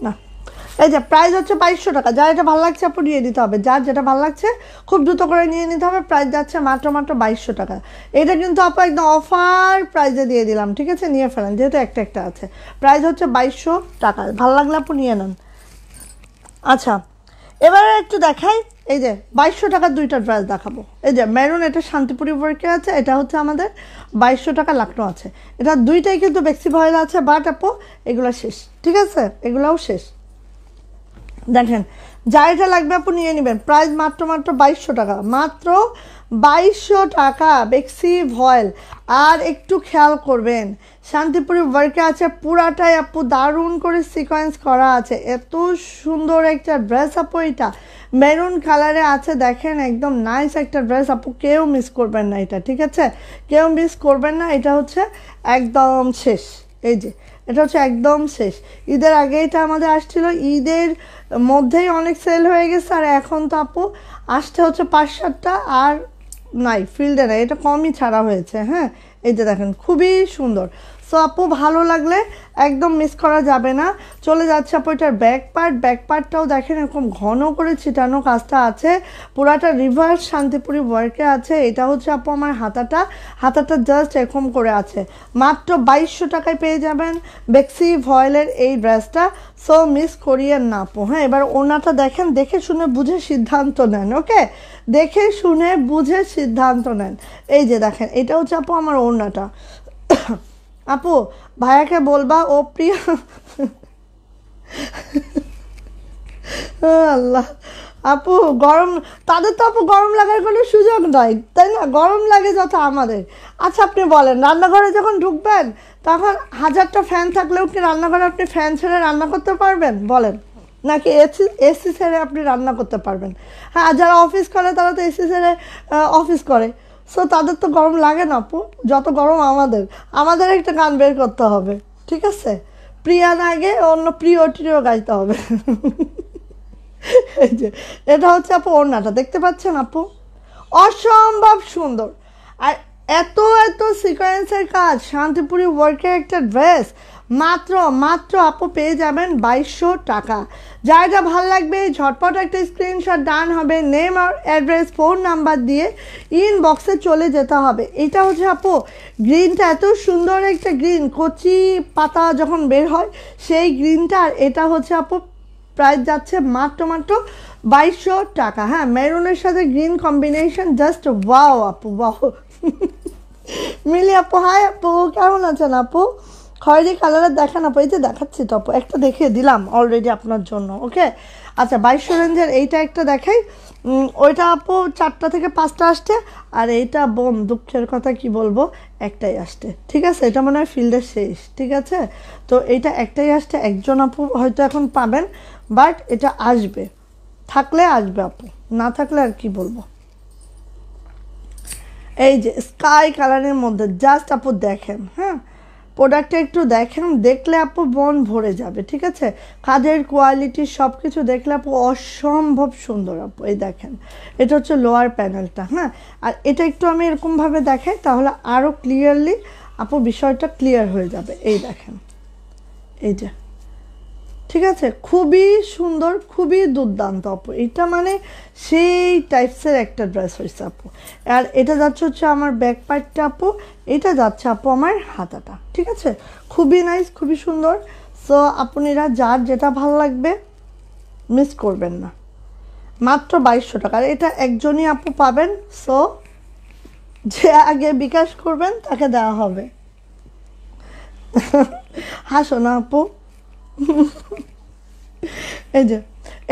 না, এই যে প্রাইস হচ্ছে 2200 টাকা। যার এটা ভালো লাগছে আপু নিয়ে নিতে হবে, যার যেটা ভালো লাগছে খুব দ্রুত করে নিয়ে নিতে হবে। প্রাইস যাচ্ছে মাত্র 2200 টাকা। এটা কিন্তু আপু একদম অফার প্রাইসে দিয়ে দিলাম। ঠিক আছে, নিয়ে ফেলেন, যেহেতু একটা একটা আছে। প্রাইস হচ্ছে 2200 টাকা। ভালো লাগলে আপু নিয়ে নেন। আচ্ছা, এবারে একটু দেখাই। এই যে 2200 টাকার দুইটা ড্রেস দেখাবো। এই যে মেরুন, এটা শান্তিপুরি ওয়ার্কে আছে, এটা হচ্ছে আমাদের 2200 টাকা লাগানো আছে। এটা দুইটাই কিন্তু বেক্সি ভয়েল আছে, বাট আপু এগুলো শেষ। ঠিক আছে, এগুলোও শেষ। দেখেন, যা এটা লাগবে আপু নিয়ে নেবেন। প্রাইস মাত্র 2200 টাকা, মাত্র 2200 টাকা বেক্সি ভয়েল। আর একটু খেয়াল করবেন, শান্তিপুরি ওয়ার্কে আছে, পুরাটাই আপু দারুণ করে সিকোয়েন্স করা আছে। এত সুন্দর একটা ড্রেস আপু, এটা মেরুন কালারে আছে। দেখেন, একদম নাইস একটা ড্রেস আপু, কেউ মিস করবেন না এটা। ঠিক আছে, কেউ মিস করবেন না। এটা হচ্ছে একদম শেষ। এই যে এটা হচ্ছে একদম শেষ। ঈদের আগে এটা আমাদের আসছিল, ঈদের মধ্যেই অনেক সেল হয়ে গেছে। আর এখন তো আপু আসতে হচ্ছে 5-7টা, আর নাই ফিল্ডে নাই, এটা কমই ছাড়া হয়েছে। হ্যাঁ, এই যে দেখেন, খুবই সুন্দর। সো আপু ভালো লাগলে একদম মিস করা যাবে না। চলে যাচ্ছে আপু এটার ব্যাক পার্ট। ব্যাক পার্টটাও দেখেন, এরকম ঘন করে ছিটানো কাজটা আছে, পুরাটা রিভার্স শান্তিপুরি ওয়ার্কে আছে। এটা হচ্ছে আপু আমার হাতাটা, হাতাটা জাস্ট এরকম করে আছে। মাত্র 2200 টাকায় পেয়ে যাবেন বেক্সি ভয়েলের এই ড্রেসটা। সো মিস করিয়েন না আপু। হ্যাঁ, এবার ওনাটা দেখেন, দেখে শুনে বুঝে সিদ্ধান্ত নেন। ওকে, দেখে শুনে বুঝে সিদ্ধান্ত নেন। এই যে দেখেন, এটা হচ্ছে আপু আমার ওড়নাটা। আপু ভাইয়াকে বলবা, ও প্রিয়া, আল্লাহ, আপু গরম, তাদের তো আপু গরম লাগার কোনো সুযোগ নয়, তাই না? গরম লাগে যত আমাদের। আচ্ছা, আপনি বলেন, রান্নাঘরে যখন ঢুকবেন তখন 1000টা ফ্যান থাকলেও কি রান্নাঘরে আপনি ফ্যান ছেড়ে রান্না করতে পারবেন? বলেন, নাকি এসি ছেড়ে আপনি রান্না করতে পারবেন? হ্যাঁ, যারা অফিস করে তারা তো এসি ছেড়ে অফিস করে। সো তাদের তো গরম লাগে না আপু, যত গরম আমাদের। আমাদের একটা গান বের করতে হবে। ঠিক আছে, প্রিয়া না আগে অন্য প্রিয়টিও গাইতে হবে। এই যে এটা হচ্ছে আপু ওড়নাটা, দেখতে পাচ্ছেন আপু, অসম্ভব সুন্দর। আর এত এত সিকোয়েন্সের কাজ, শান্তিপুরি ওয়ার্কের একটা ড্রেস, মাত্র আপু পেয়ে যাবেন 2200 টাকা। যার যা ভালো লাগবে ঝটপট একটা স্ক্রিনশট ডান হবে, নেম আর অ্যাড্রেস, ফোন নাম্বার দিয়ে ইনবক্সে চলে যেতে হবে। এটা হচ্ছে আপু গ্রিনটা, এত সুন্দর একটা গ্রিন, কচি পাতা যখন বের হয় সেই গ্রিনটা। আর এটা হচ্ছে আপু প্রাইস যাচ্ছে মাত্র 2200 টাকা। হ্যাঁ, মেরুনের সাথে গ্রিন কম্বিনেশন, জাস্ট ওয়াও আপু, ওয়াও। মিলি আপু, হাই আপু, কেমন আছেন আপু? খয়েরি কালারের দেখেন আপু, এই যে দেখাচ্ছি তো আপু, একটা দেখিয়ে দিলাম অলরেডি আপনার জন্য। ওকে, আচ্ছা 2200 রেঞ্জের এইটা একটা দেখাই। ওইটা আপু 4টা থেকে 5টা আসছে, আর এইটা বোন দুঃখের কথা কি বলবো, একটাই আসছে। ঠিক আছে, এটা মনে হয় ফিল্ডের শেষ। ঠিক আছে, তো এইটা একটাই আসছে, একজন আপু হয়তো এখন পাবেন, বাট এটা আসবে, থাকলে আসবে আপু, না থাকলে আর কি বলবো। এই যে স্কাই কালারের মধ্যে জাস্ট আপু দেখেন, হ্যাঁ প্রোডাক্টটা একটু দেখেন, দেখলে আপু মন ভরে যাবে। ঠিক আছে, কাজের কোয়ালিটি সব কিছু দেখলে আপু অসম্ভব সুন্দর আপু। এই দেখেন, এটা হচ্ছে লোয়ার প্যানেলটা, হ্যাঁ। আর এটা একটু আমি এরকমভাবে দেখাই, তাহলে আরও ক্লিয়ারলি আপু বিষয়টা ক্লিয়ার হয়ে যাবে। এই দেখেন, এই যে, ঠিক আছে, খুবই সুন্দর, খুবই দুর্দান্ত আপু। এটা মানে সেই টাইপসের একটা ড্রেস হয়েছে আপু। আর এটা যাচ্ছে হচ্ছে আমার ব্যাক পার্টটা আপু, এটা যাচ্ছে আপু আমার হাতাটা। ঠিক আছে, খুবই নাইস, খুবই সুন্দর। সো আপনারা যার যেটা ভালো লাগবে মিস করবেন না। মাত্র 2200 টাকা, আর এটা একজনই আপু পাবেন। সো যে আগে বিকাশ করবেন তাকে দেওয়া হবে। হাসো না আপু। এই যে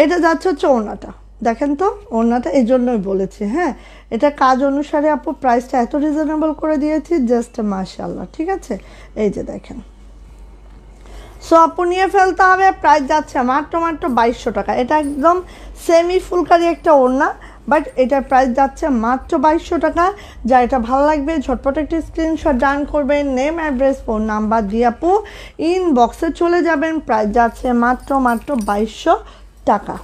এটা যাচ্ছে হচ্ছে ওড়নাটা, দেখেন তো ওড়নাটা, এই জন্যই বলেছি, হ্যাঁ এটা কাজ অনুসারে আপু প্রাইসটা এত রিজনেবল করে দিয়েছি, জাস্ট মাশাআল্লাহ। ঠিক আছে, এই যে দেখেন। সো আপু নিয়ে ফেলতে হবে, প্রাইস যাচ্ছে মাত্র 2200 টাকা। এটা একদম সেমি ফুলকারি একটা ওড়না, বাট এটার প্রাইস যাচ্ছে মাত্র 2200 টাকা। যা এটা ভালো লাগবে ঝটপট একটি স্ক্রিনশট ডান করবেন, নেম অ্যাড্রেস ফোন নাম্বার দিয়ে আপু ইনবক্সে চলে যাবেন। প্রাইস যাচ্ছে মাত্র 2200 টাকা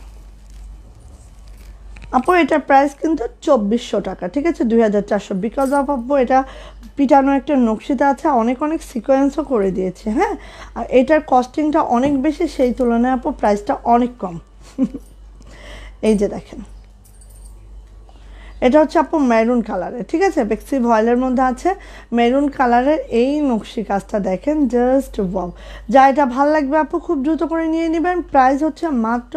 আপু। এটার প্রাইস কিন্তু 2400 টাকা। ঠিক আছে, 2400, বিকজ অফ আপু এটা পিটানো একটা নকশিতে আছে, অনেক অনেক সিকোয়েন্সও করে দিয়েছে, হ্যাঁ। আর এটার কস্টিংটা অনেক বেশি, সেই তুলনায় আপু প্রাইসটা অনেক কম। এই যে দেখেন, এটা হচ্ছে আপু মেরুন কালারের। ঠিক আছে, বেক্সি ভয়েলের মধ্যে আছে মেরুন কালারের এই নকশি কাজটা দেখেন, জাস্ট ওয়াও। যা এটা ভালো লাগবে আপু খুব দ্রুত করে নিয়ে নেবেন। প্রাইস হচ্ছে মাত্র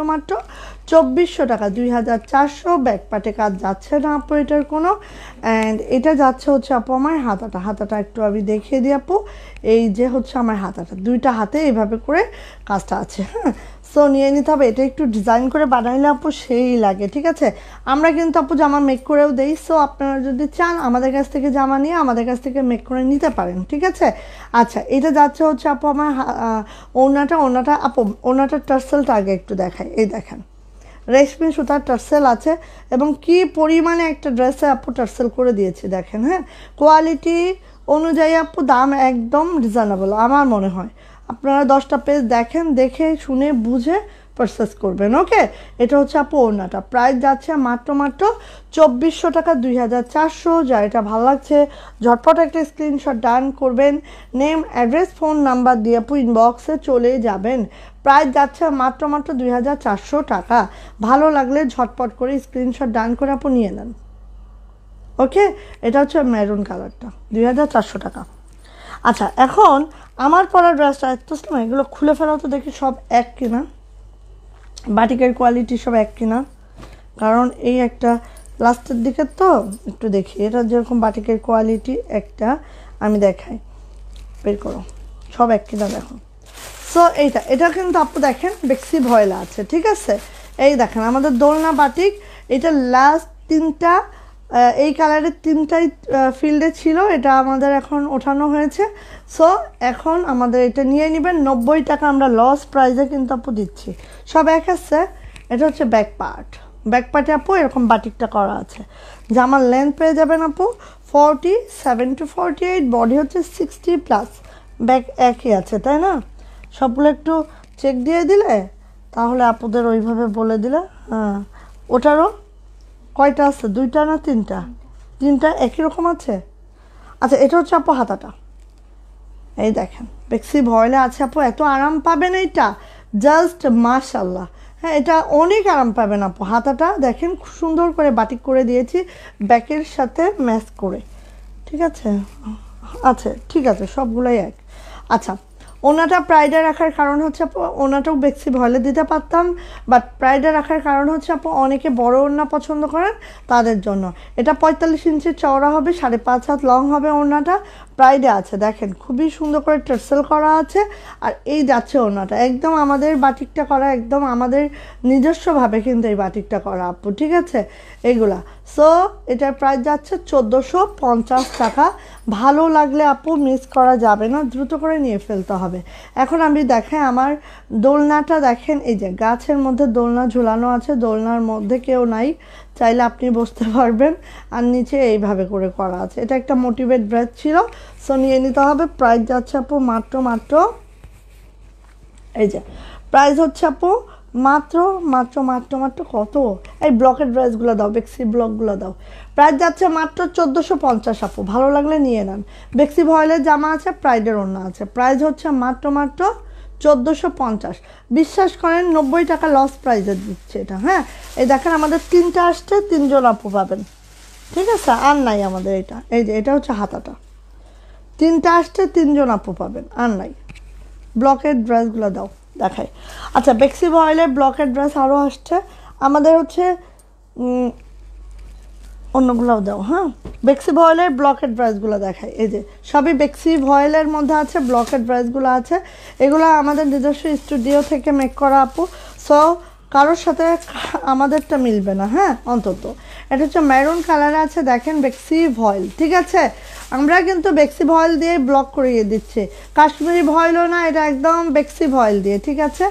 2400 টাকা, 2400। ব্যাকপাটে কাজ যাচ্ছে না আপু এটার কোনো। অ্যান্ড এটা যাচ্ছে হচ্ছে আপু আমার হাতাটা, হাতাটা একটু আমি দেখিয়ে দিই আপু। এই যে হচ্ছে আমার হাতাটা, দুইটা হাতে এইভাবে করে কাজটা আছে, হ্যাঁ। সো নিয়ে নিতে হবে, এটা একটু ডিজাইন করে বানাইলে আপু সেই লাগে। ঠিক আছে, আমরা কিন্তু আপু জামা মেক করেও দেই। সো আপনারা যদি চান আমাদের কাছ থেকে জামা নিয়ে আমাদের কাছ থেকে মেক করে নিতে পারেন। ঠিক আছে, আচ্ছা এটা যাচ্ছে হচ্ছে আপু আমার ওড়নাটা আপু, ওড়নাটার টার্সেলটা আগে একটু দেখাই। এই দেখেন, রেশমি সুতার টার্সেল আছে, এবং কি পরিমাণে একটা ড্রেসে আপু টার্সেল করে দিয়েছে দেখেন, হ্যাঁ। কোয়ালিটি অনুযায়ী আপু দাম একদম রিজনেবল আমার মনে হয়। আপনারা 10টা পেজ দেখেন, দেখে শুনে বুঝে পারচেস করবেন। ওকে, এটা হচ্ছে আপু ওড়নাটা, প্রাইস যাচ্ছে মাত্র 2400 টাকা, 2400। যা এটা ভালো লাগছে ঝটপট একটা স্ক্রিনশট ডান করবেন, নেম অ্যাড্রেস ফোন নাম্বার দিয়ে আপু ইনবক্সে চলে যাবেন। প্রাইস যাচ্ছে মাত্র 2400 টাকা। ভালো লাগলে ঝটপট করে স্ক্রিনশট ডান করে আপু নিয়ে নেন। ওকে, এটা হচ্ছে মেরুন কালারটা, 2400 টাকা। আচ্ছা এখন আমার পরা ড্রেসটা এত সময় এগুলো খুলে ফেলা তো দেখি সব এক কিনা, বাটিকের কোয়ালিটি সব এক কিনা, কারণ এই একটা লাস্টের দিকে তো একটু দেখি এটা যেরকম বাটিকের কোয়ালিটি একটা আমি দেখাই, বের করো সব এক কিনা দেখো। সো এটা কিন্তু আপু দেখেন বেক্সি ভয়েলা আছে। ঠিক আছে, এই দেখেন আমাদের দোলনা বাটিক, এটা লাস্ট 3টা এই কালারের 3টাই ফিল্ডে ছিল, এটা আমাদের এখন ওঠানো হয়েছে। সো এখন আমাদের এটা নিয়ে নেবেন 90 টাকা, আমরা লস প্রাইসে কিন্তু আপু দিচ্ছি, সব এক আছে। এটা হচ্ছে ব্যাক পার্টে আপু এরকম বাটিকটা করা আছে। জামার লেন্থ পেয়ে যাবেন আপু 47 to 48, বডি হচ্ছে 60+, ব্যাক একই আছে তাই না। সবগুলো একটু চেক দিয়ে দিলে তাহলে আপুদের ওইভাবে বলে দিলে, হ্যাঁ ওটারও কয়টা আছে, 2টা না 3টা? 3টা একই রকম আছে। আচ্ছা এটা হচ্ছে আপু হাতাটা, এই দেখেন বেক্সি ভয়েলে আছে আপু, এত আরাম পাবেন এইটা জাস্ট মাশাআল্লাহ। হ্যাঁ এটা অনেক আরাম পাবেন আপু। হাতাটা দেখেন খুব সুন্দর করে বাটিক করে দিয়েছি ব্যাকের সাথে ম্যাচ করে। ঠিক আছে, ঠিক আছে সবগুলোই এক। আচ্ছা ওনাটা প্রাইডে রাখার কারণ হচ্ছে আপু ওনাটাও বেক্সি ভয়েলে দিতে পারতাম, বাট প্রাইডে রাখার কারণ হচ্ছে আপু অনেকে বড় ওড়না পছন্দ করেন তাদের জন্য। এটা 45 ইঞ্চি চওড়া হবে, 5.5 হাত লং হবে ওড়নাটা, প্রাইডে আছে। দেখেন খুবই সুন্দর করে টার্সেল করা আছে। আর এই যাচ্ছে ওড়নাটা, একদম আমাদের বাটিকটা করা, একদম আমাদের নিজস্বভাবে কিন্তু এই বাটিকটা করা আপু, ঠিক আছে এগুলা। সো এটার প্রাইস যাচ্ছে 1450 টাকা। ভালো লাগলে আপু মিস করা যাবে না, দ্রুত করে নিয়ে ফেলতে হবে। এখন আমি দেখাই আমার দোলনাটা, দেখেন এই যে গাছের মধ্যে দোলনা ঝুলানো আছে, দোলনার মধ্যে কেউ নাই, চাইলে আপনি বসতে পারবেন। আর নিচে এইভাবে করে করা আছে। এটা একটা মোটিভেট ড্রেস ছিল, সো নিয়ে নিতে হবে। প্রাইস যাচ্ছে আপু মাত্র এই যে প্রাইস হচ্ছে আপু মাত্র কত, এই ব্লকের ড্রেসগুলো দাও, বেক্সি ব্লকগুলো দাও। প্রাইস যাচ্ছে মাত্র 1450 আপু, ভালো লাগলে নিয়ে নেন। বেক্সি ভয়েলের জামা আছে, প্রাইডের ওড়না আছে। প্রাইস হচ্ছে মাত্র 1450। বিশ্বাস করেন 90 টাকা লস প্রাইজে দিচ্ছে এটা। হ্যাঁ এই দেখেন আমাদের 3টা আসছে, 3 জন আপু পাবেন, ঠিক আছে, আর নাই আমাদের এটা। এই যে এটা হচ্ছে হাতাটা, 3টা আসছে, 3 জন আপু পাবেন, আর নাই। ব্লকের ড্রেসগুলো দাও দেখাই। আচ্ছা বেক্সি ভয়েলের ব্লকের ড্রেস আরও আসছে আমাদের, হচ্ছে অন্যগুলোও দাও। হ্যাঁ বেক্সি ভয়েলের ব্লকের ড্রেসগুলো দেখাই। এই যে সবই বেক্সি ভয়েলের মধ্যে আছে, ব্লকের ড্রেসগুলো আছে। এগুলো আমাদের নিজস্ব স্টুডিও থেকে মেক করা আপু, সো কারোর সাথে আমাদেরটা মিলবে না। হ্যাঁ অন্তত এটা হচ্ছে মেরুন কালারে আছে, দেখেন বেক্সি ভয়েল, ঠিক আছে। আমরা কিন্তু বেক্সি ভয়েল দিয়ে ব্লক করিয়ে দিচ্ছি, কাশ্মীরি ভয়েলও না, এটা একদম বেক্সি ভয়েল দিয়ে, ঠিক আছে।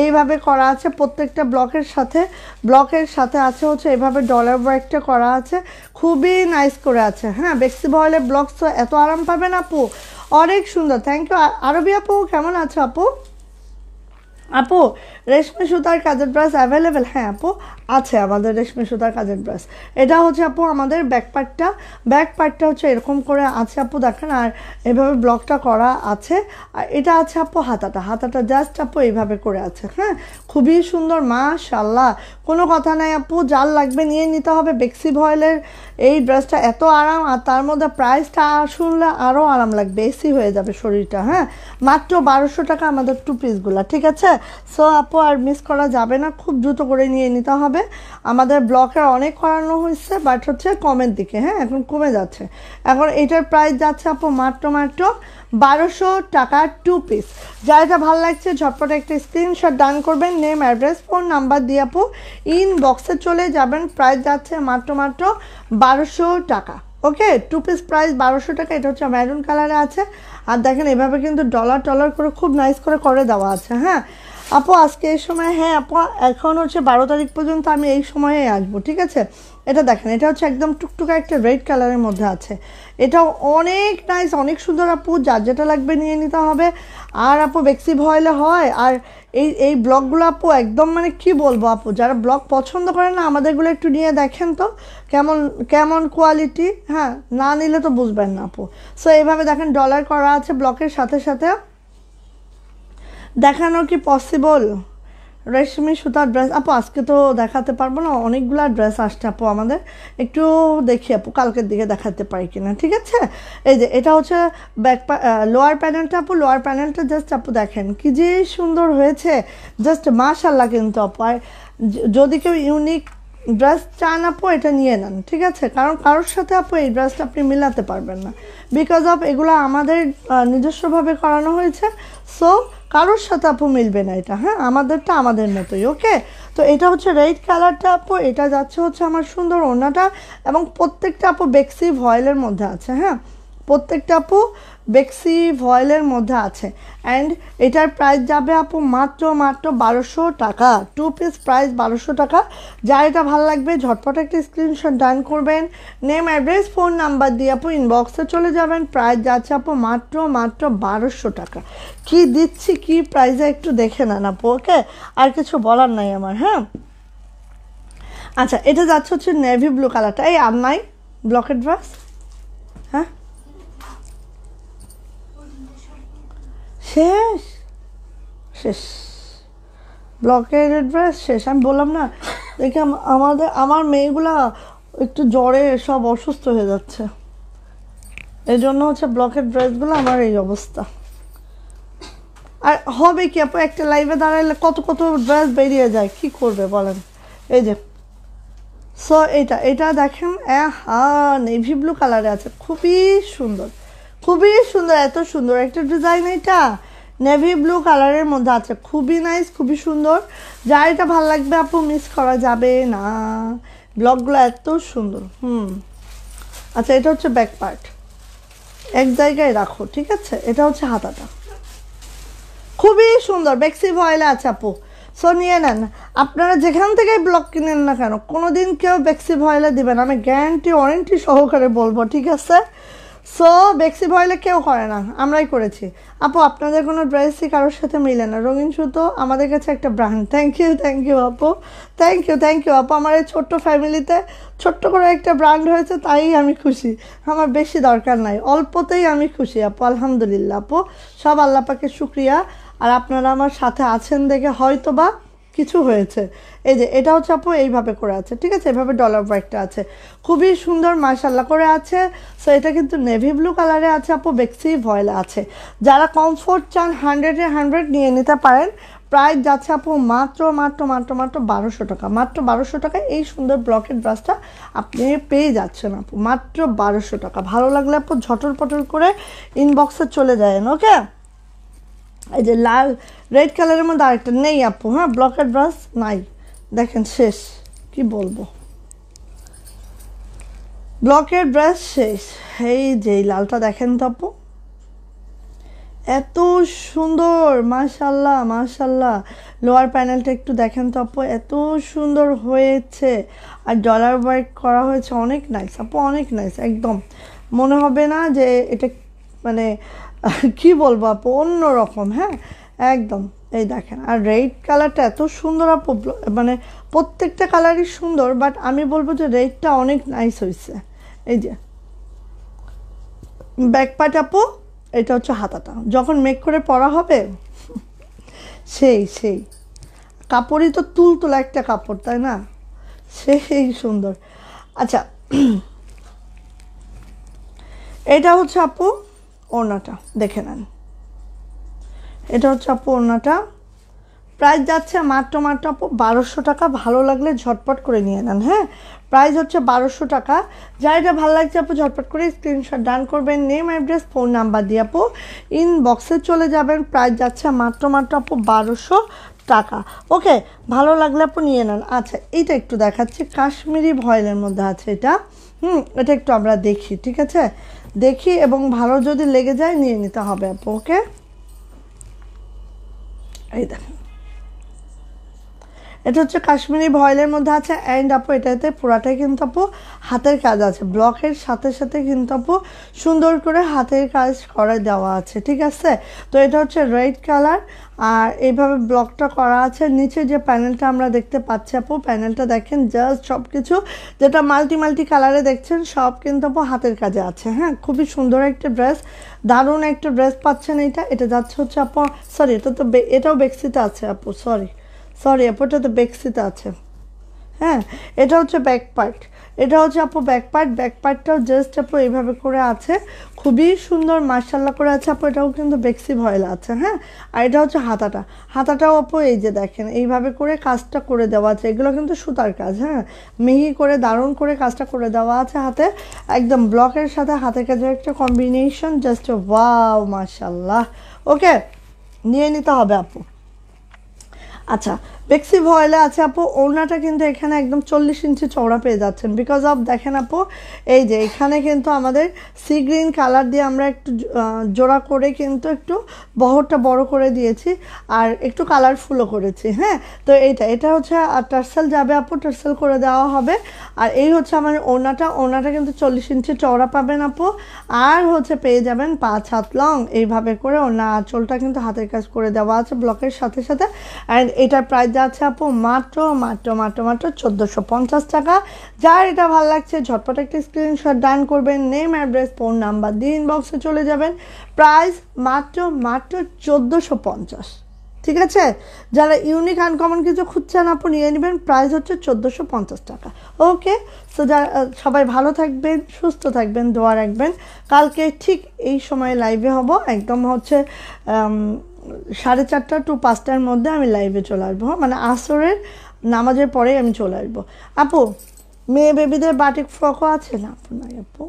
এইভাবে করা আছে প্রত্যেকটা ব্লকের সাথে আছে হচ্ছে এইভাবে ডলার ওয়ার্কটা করা আছে, খুবই নাইস করে আছে। হ্যাঁ বেক্সি ভয়েলের ব্লক তো এত আরাম পাবেন আপু, অনেক সুন্দর। থ্যাংক ইউ আরবি আপু, কেমন আছো আপু? আপু রেশমি সুতার কাজের ড্রেস অ্যাভেলেবেল? হ্যাঁ আপু আছে আমাদের রেশমি সুতার কাজের ড্রেস। এটা হচ্ছে আপু আমাদের ব্যাক পার্টটা হচ্ছে এরকম করে আছে আপু, দেখেন, আর এভাবে ব্লকটা করা আছে। আর এটা আছে আপু হাতাটা জাস্ট আপু এইভাবে করে আছে। হ্যাঁ খুবই সুন্দর, মাশাআল্লাহ, কোনো কথা নাই আপু, যার লাগবে নিয়ে নিতে হবে। বেক্সি ভয়েলের এই ড্রেসটা এত আরাম, আর তার মধ্যে প্রাইসটা শুনলে আরও আরাম লাগবে, এসি হয়ে যাবে শরীরটা। হ্যাঁ মাত্র 1200 টাকা আমাদের 2 পিসগুলো, ঠিক আছে। সো আপু আর মিস করা যাবে না, খুব দ্রুত করে নিয়ে নিতে হবে। আমাদের ব্লকের অনেক করানো হয়েছে, বাট হচ্ছে কমের দিকে, হ্যাঁ এখন কমে যাচ্ছে। এখন এটার প্রাইস যাচ্ছে আপু মাত্র 1200 টাকা 2 পিস। যা এটা ভালো লাগছে ঝটপট একটা স্ক্রিনশট ডান করবেন, নেম অ্যাড্রেস ফোন নাম্বার দিয়ে আপু ইনবক্সে চলে যাবেন। প্রাইস যাচ্ছে মাত্র 1200 টাকা। ওকে 2 পিস প্রাইস 1200 টাকা। এটা হচ্ছে ম্যারুন কালারে আছে, আর দেখেন এভাবে কিন্তু ডলার করে খুব নাইস করে দেওয়া আছে। হ্যাঁ আপু আজকে এই সময়, হ্যাঁ আপু এখন হচ্ছে 12 তারিখ পর্যন্ত আমি এই সময়ে আসবো, ঠিক আছে। এটা দেখেন, এটা হচ্ছে একদম টুকটুকা একটা রেড কালারের মধ্যে আছে, এটাও অনেক নাইস, অনেক সুন্দর আপু, যার যেটা লাগবে নিয়ে নিতে হবে। আর আপু বেক্সি ভয়েলে হয়, আর এই ব্লগগুলো আপু একদম মানে কি বলবো আপু, যারা ব্লগ পছন্দ করেন না আমাদেরগুলো একটু নিয়ে দেখেন তো কেমন কোয়ালিটি। হ্যাঁ না নিলে তো বুঝবেন না আপু। সো এইভাবে দেখেন ডলার করা আছে ব্লকের সাথে দেখানো কি পসিবল? রেশমি সুতার ড্রেস আপু আজকে তো দেখাতে পারবো না, অনেকগুলা ড্রেস আসছে আপু আমাদের, একটু দেখি আপু কালকের দিকে দেখাতে পারি কিনা, ঠিক আছে। এই যে এটা হচ্ছে লোয়ার প্যানেলটা আপু, লোয়ার প্যানেলটা জাস্ট আপু দেখেন কি যে সুন্দর হয়েছে, জাস্ট মাশাআল্লাহ। কিন্তু আপু আর যদি কেউ ইউনিক ড্রেস চান আপু এটা নিয়ে নেন, ঠিক আছে, কারণ কারোর সাথে আপু এই ড্রেসটা আপনি মিলাতে পারবেন না, বিকজ অফ এগুলো আমাদের নিজস্বভাবে করানো হয়েছে। সো কারোর সাথে আপু মিলবে না এটা। হ্যাঁ আমাদেরটা আমাদের মতোই। ওকে তো এটা হচ্ছে রেড কালারটা আপু, এটা যাচ্ছে হচ্ছে আমার সুন্দর ওড়নাটা, এবং প্রত্যেকটা আপু বেক্সি ভয়েলের মধ্যে আছে। হ্যাঁ প্রত্যেকটা আপু বেক্সি ভয়েলের মধ্যে আছে। অ্যান্ড এটার প্রাইস যাবে আপু মাত্র 1200 টাকা। 2 পিস প্রাইস 1200 টাকা। যার এটা ভালো লাগবে ঝটপট একটা স্ক্রিনশট ডান করবেন, নেম অ্যাড্রেস ফোন নাম্বার দিয়ে আপু ইনবক্সে চলে যাবেন। প্রাইস যাচ্ছে আপু মাত্র 1200 টাকা। কি দিচ্ছি কি প্রাইসে একটু দেখে নেন আপু। ওকে আর কিছু বলার নাই আমার। হ্যাঁ আচ্ছা এটা যাচ্ছে হচ্ছে নেভি ব্লু কালারটা, এই আর নাই ব্লকের ড্রেস। হ্যাঁ শেষ ব্লকের ড্রেস শেষ। আমি বললাম না দেখি আমার মেয়েগুলা একটু জ্বরে সব অসুস্থ হয়ে যাচ্ছে, এই জন্য হচ্ছে ব্লকের ড্রেসগুলো আমার এই অবস্থা। আর হবে কি আপু, একটা লাইভে দাঁড়ালে কত কত ড্রেস বেরিয়ে যায়, কি করবে বলেন। এই যে সো এটা দেখেন, নেভি ব্লু কালারে আছে, খুবই সুন্দর, খুবই সুন্দর, এত সুন্দর একটা ডিজাইন। এটা নেভি ব্লু কালারের মধ্যে আছে, খুবই নাইস, খুবই সুন্দর। যার এটা ভালো লাগবে আপু মিস করা যাবে না, ব্লগগুলো এত সুন্দর। আচ্ছা, এটা হচ্ছে ব্যাক পার্ট, এক জায়গায় রাখো, ঠিক আছে। এটা হচ্ছে হাতাটা, খুবই সুন্দর, বেক্সি ভয়েলে আছে আপু। সো নিয়ে নেন, আপনারা যেখান থেকে ব্লগ কিনেন না কেন, কোনো দিন কেউ বেক্সি ভয়েলে দিবেন, আমি গ্যারান্টি ওয়ারেন্টি সহকারে বলবো, ঠিক আছে। সো বেক্সি ভয়েলে কেউ করে না, আমরাই করেছি আপু। আপনাদের কোনো ড্রেসই কারোর সাথে মিলে না, রঙিন সুতো আমাদের কাছে একটা ব্র্যান্ড। থ্যাংক ইউ আপু, থ্যাংক ইউ আপু। আমার এই ছোট্ট ফ্যামিলিতে ছোট্ট করে একটা ব্র্যান্ড হয়েছে, তাই আমি খুশি, আমার বেশি দরকার নাই, অল্পতেই আমি খুশি আপু। আলহামদুলিল্লাহ আপু, সব আল্লাহ পাকের শুকরিয়া। আর আপনারা আমার সাথে আছেন দেখে হয়তো বা কিছু হয়েছে। এই যে এটা হচ্ছে আপু এইভাবে করে আছে, ঠিক আছে, এইভাবে ডলার ওয়ার্কটা আছে, খুবই সুন্দর মাশাআল্লাহ করে আছে। সো এটা কিন্তু নেভি ব্লু কালারে আছে আপু, বেক্সি ভয়েলে আছে। যারা কমফোর্ট চান 100-এ 100 নিয়ে নিতে পারেন। প্রাইস যাচ্ছে আপু মাত্র 1200 টাকা, মাত্র 1200 টাকায় এই সুন্দর ব্লকের ড্রেসটা আপনি পেয়ে যাচ্ছেন আপু, মাত্র 1200 টাকা। ভালো লাগলে আপু ঝটর পটর করে ইনবক্সে চলে যায়, ওকে। এই যে লাল রেড কালারের মধ্যে আরেকটা নেই আপু, হ্যাঁ, ব্লকের ড্রেস নাই, দেখেন শেষ, কি বলবো, ব্লকের ড্রেস শেষ। এই যে লালটা দেখেন তো আপু, এত সুন্দর, মাশাল্লাহ। লোয়ার প্যানেলটা একটু দেখেন তো আপু, এত সুন্দর হয়েছে, আর ডলার ওয়ার্ক করা হয়েছে, অনেক নাইস আপু, অনেক নাইস, একদম মনে হবে না যে এটা মানে কি বলবো আপু, অন্যরকম, হ্যাঁ, একদম। এই দেখেন, আর রেড কালারটা এত সুন্দর আপু, মানে প্রত্যেকটা কালারই সুন্দর, বাট আমি বলবো যে রেডটা অনেক নাইস হয়েছে। এই যে ব্যাক পার্ট আপু, এটা হচ্ছে হাতাটা, যখন মেক করে পরা হবে সেই কাপড়ই তো তুলতুলা একটা কাপড়, তাই না, সেই সুন্দর। আচ্ছা, এটা হচ্ছে আপু ওড়নাটা, দেখে নেন, এটা হচ্ছে আপু ওড়নাটা। প্রাইস যাচ্ছে মাত্র আপু 1200 টাকা। ভালো লাগলে ঝটপট করে নিয়ে নেন, হ্যাঁ, প্রাইস হচ্ছে 1200 টাকা। যা এটা ভালো লাগছে আপু ঝটপট করে স্ক্রিনশট ডান করবেন, নেম অ্যাড্রেস ফোন নাম্বার দিয়ে আপু ইনবক্সে চলে যাবেন। প্রাইস যাচ্ছে মাত্র আপু 1200 টাকা, ওকে। ভালো লাগলে আপু নিয়ে নেন। আচ্ছা, এইটা একটু দেখাচ্ছি, কাশ্মীরি ভয়েলের মধ্যে আছে এটা, এটা একটু আমরা দেখি, ঠিক আছে, দেখি, এবং ভালো যদি লেগে যায় নিয়ে নিতে হবে আপু, ওকে। এই দেখেন, এটা হচ্ছে কাশ্মীরি ভয়েলের মধ্যে আছে, অ্যান্ড আপু এটাতে পুরাটাই কিন্তু আপু হাতের কাজ আছে, ব্লকের সাথে সাথে কিন্তু আপু সুন্দর করে হাতের কাজ করে দেওয়া আছে, ঠিক আছে। তো এটা হচ্ছে রেড কালার, আর এইভাবে ব্লকটা করা আছে। নিচে যে প্যানেলটা আমরা দেখতে পাচ্ছি আপু, প্যানেলটা দেখেন, জাস্ট সব কিছু যেটা মাল্টি কালারে দেখছেন সব কিন্তু আপু হাতের কাজে আছে, হ্যাঁ, খুবই সুন্দর একটা ড্রেস, দারুণ একটা ড্রেস পাচ্ছেন। এটা যাচ্ছে হচ্ছে আপু, সরি, এটাও বেক্সিতে আছে আপু, সরি আপু, এটা তো বেক্সিতে আছে, হ্যাঁ। এটা হচ্ছে ব্যাক পার্ট, এটা হচ্ছে আপু ব্যাক পার্টটাও জাস্ট আপু এইভাবে করে আছে, খুবই সুন্দর মাশাআল্লাহ করে আছে আপু। এটাও কিন্তু বেক্সি ভয়েল আছে, হ্যাঁ। আর এটা হচ্ছে হাতাটাও আপু এই যে দেখেন এইভাবে করে কাজটা করে দেওয়া আছে, এগুলো কিন্তু সুতার কাজ, হ্যাঁ, মিহি করে দারুণ করে কাজটা করে দেওয়া আছে হাতে, একদম ব্লকের সাথে হাতের কাজের একটা কম্বিনেশন, জাস্ট ওয়াও মাশাআল্লাহ, ওকে, নিয়ে নিতে হবে আপু। আচ্ছা, বেক্সি ভয়েলে আছে আপু, ওড়নাটা কিন্তু এখানে একদম 40 ইঞ্চি চওড়া পেয়ে যাচ্ছেন, বিকজ অফ দেখেন আপু, এই যে এখানে কিন্তু আমাদের সি গ্রিন কালার দিয়ে আমরা একটু জোড়া করে কিন্তু একটু বহরটা বড় করে দিয়েছি, আর একটু কালারফুলও করেছি, হ্যাঁ। তো এটা হচ্ছে টার্সেল যাবে আপু, টার্সেল করে দেওয়া হবে। আর এই হচ্ছে আমার ওড়নাটা কিন্তু 40 ইঞ্চি চওড়া পাবেন আপু, আর হচ্ছে পেয়ে যাবেন 5 হাত লং, এইভাবে করে ওড়না আঁচলটা কিন্তু হাতের কাজ করে দেওয়া আছে ব্লকের সাথে সাথে। অ্যান্ড এটার প্রাইস যাচ্ছে আপু মাত্র 1450 টাকা। যার এটা ভালো লাগছে ঝটপট একটা স্ক্রিনশট ডান করবেন, নেম অ্যাড্রেস ফোন নাম্বার দিয়ে ইনবক্সে চলে যাবেন। প্রাইস মাত্র 1450, ঠিক আছে। যারা ইউনিক আনকমন কিছু খুঁজছেন আপু নিয়ে নেবেন, প্রাইস হচ্ছে 1450 টাকা, ওকে। সো যারা সবাই ভালো থাকবেন, সুস্থ থাকবেন, দোয়া রাখবেন। কালকে ঠিক এই সময় লাইভে হব, একদম হচ্ছে 4:30 টু 5টার মধ্যে আমি লাইভে চলে আসবো, হ্যাঁ, মানে আসরের নামাজের পরেই আমি চলে আসবো। আপু মেয়ে বেবিদের বাটিক ফ্রকও আছে না আপু? নাই আপু।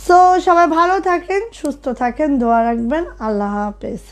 সো সবাই ভালো থাকেন, সুস্থ থাকেন, দোয়া রাখবেন। আল্লাহ হাফেজ।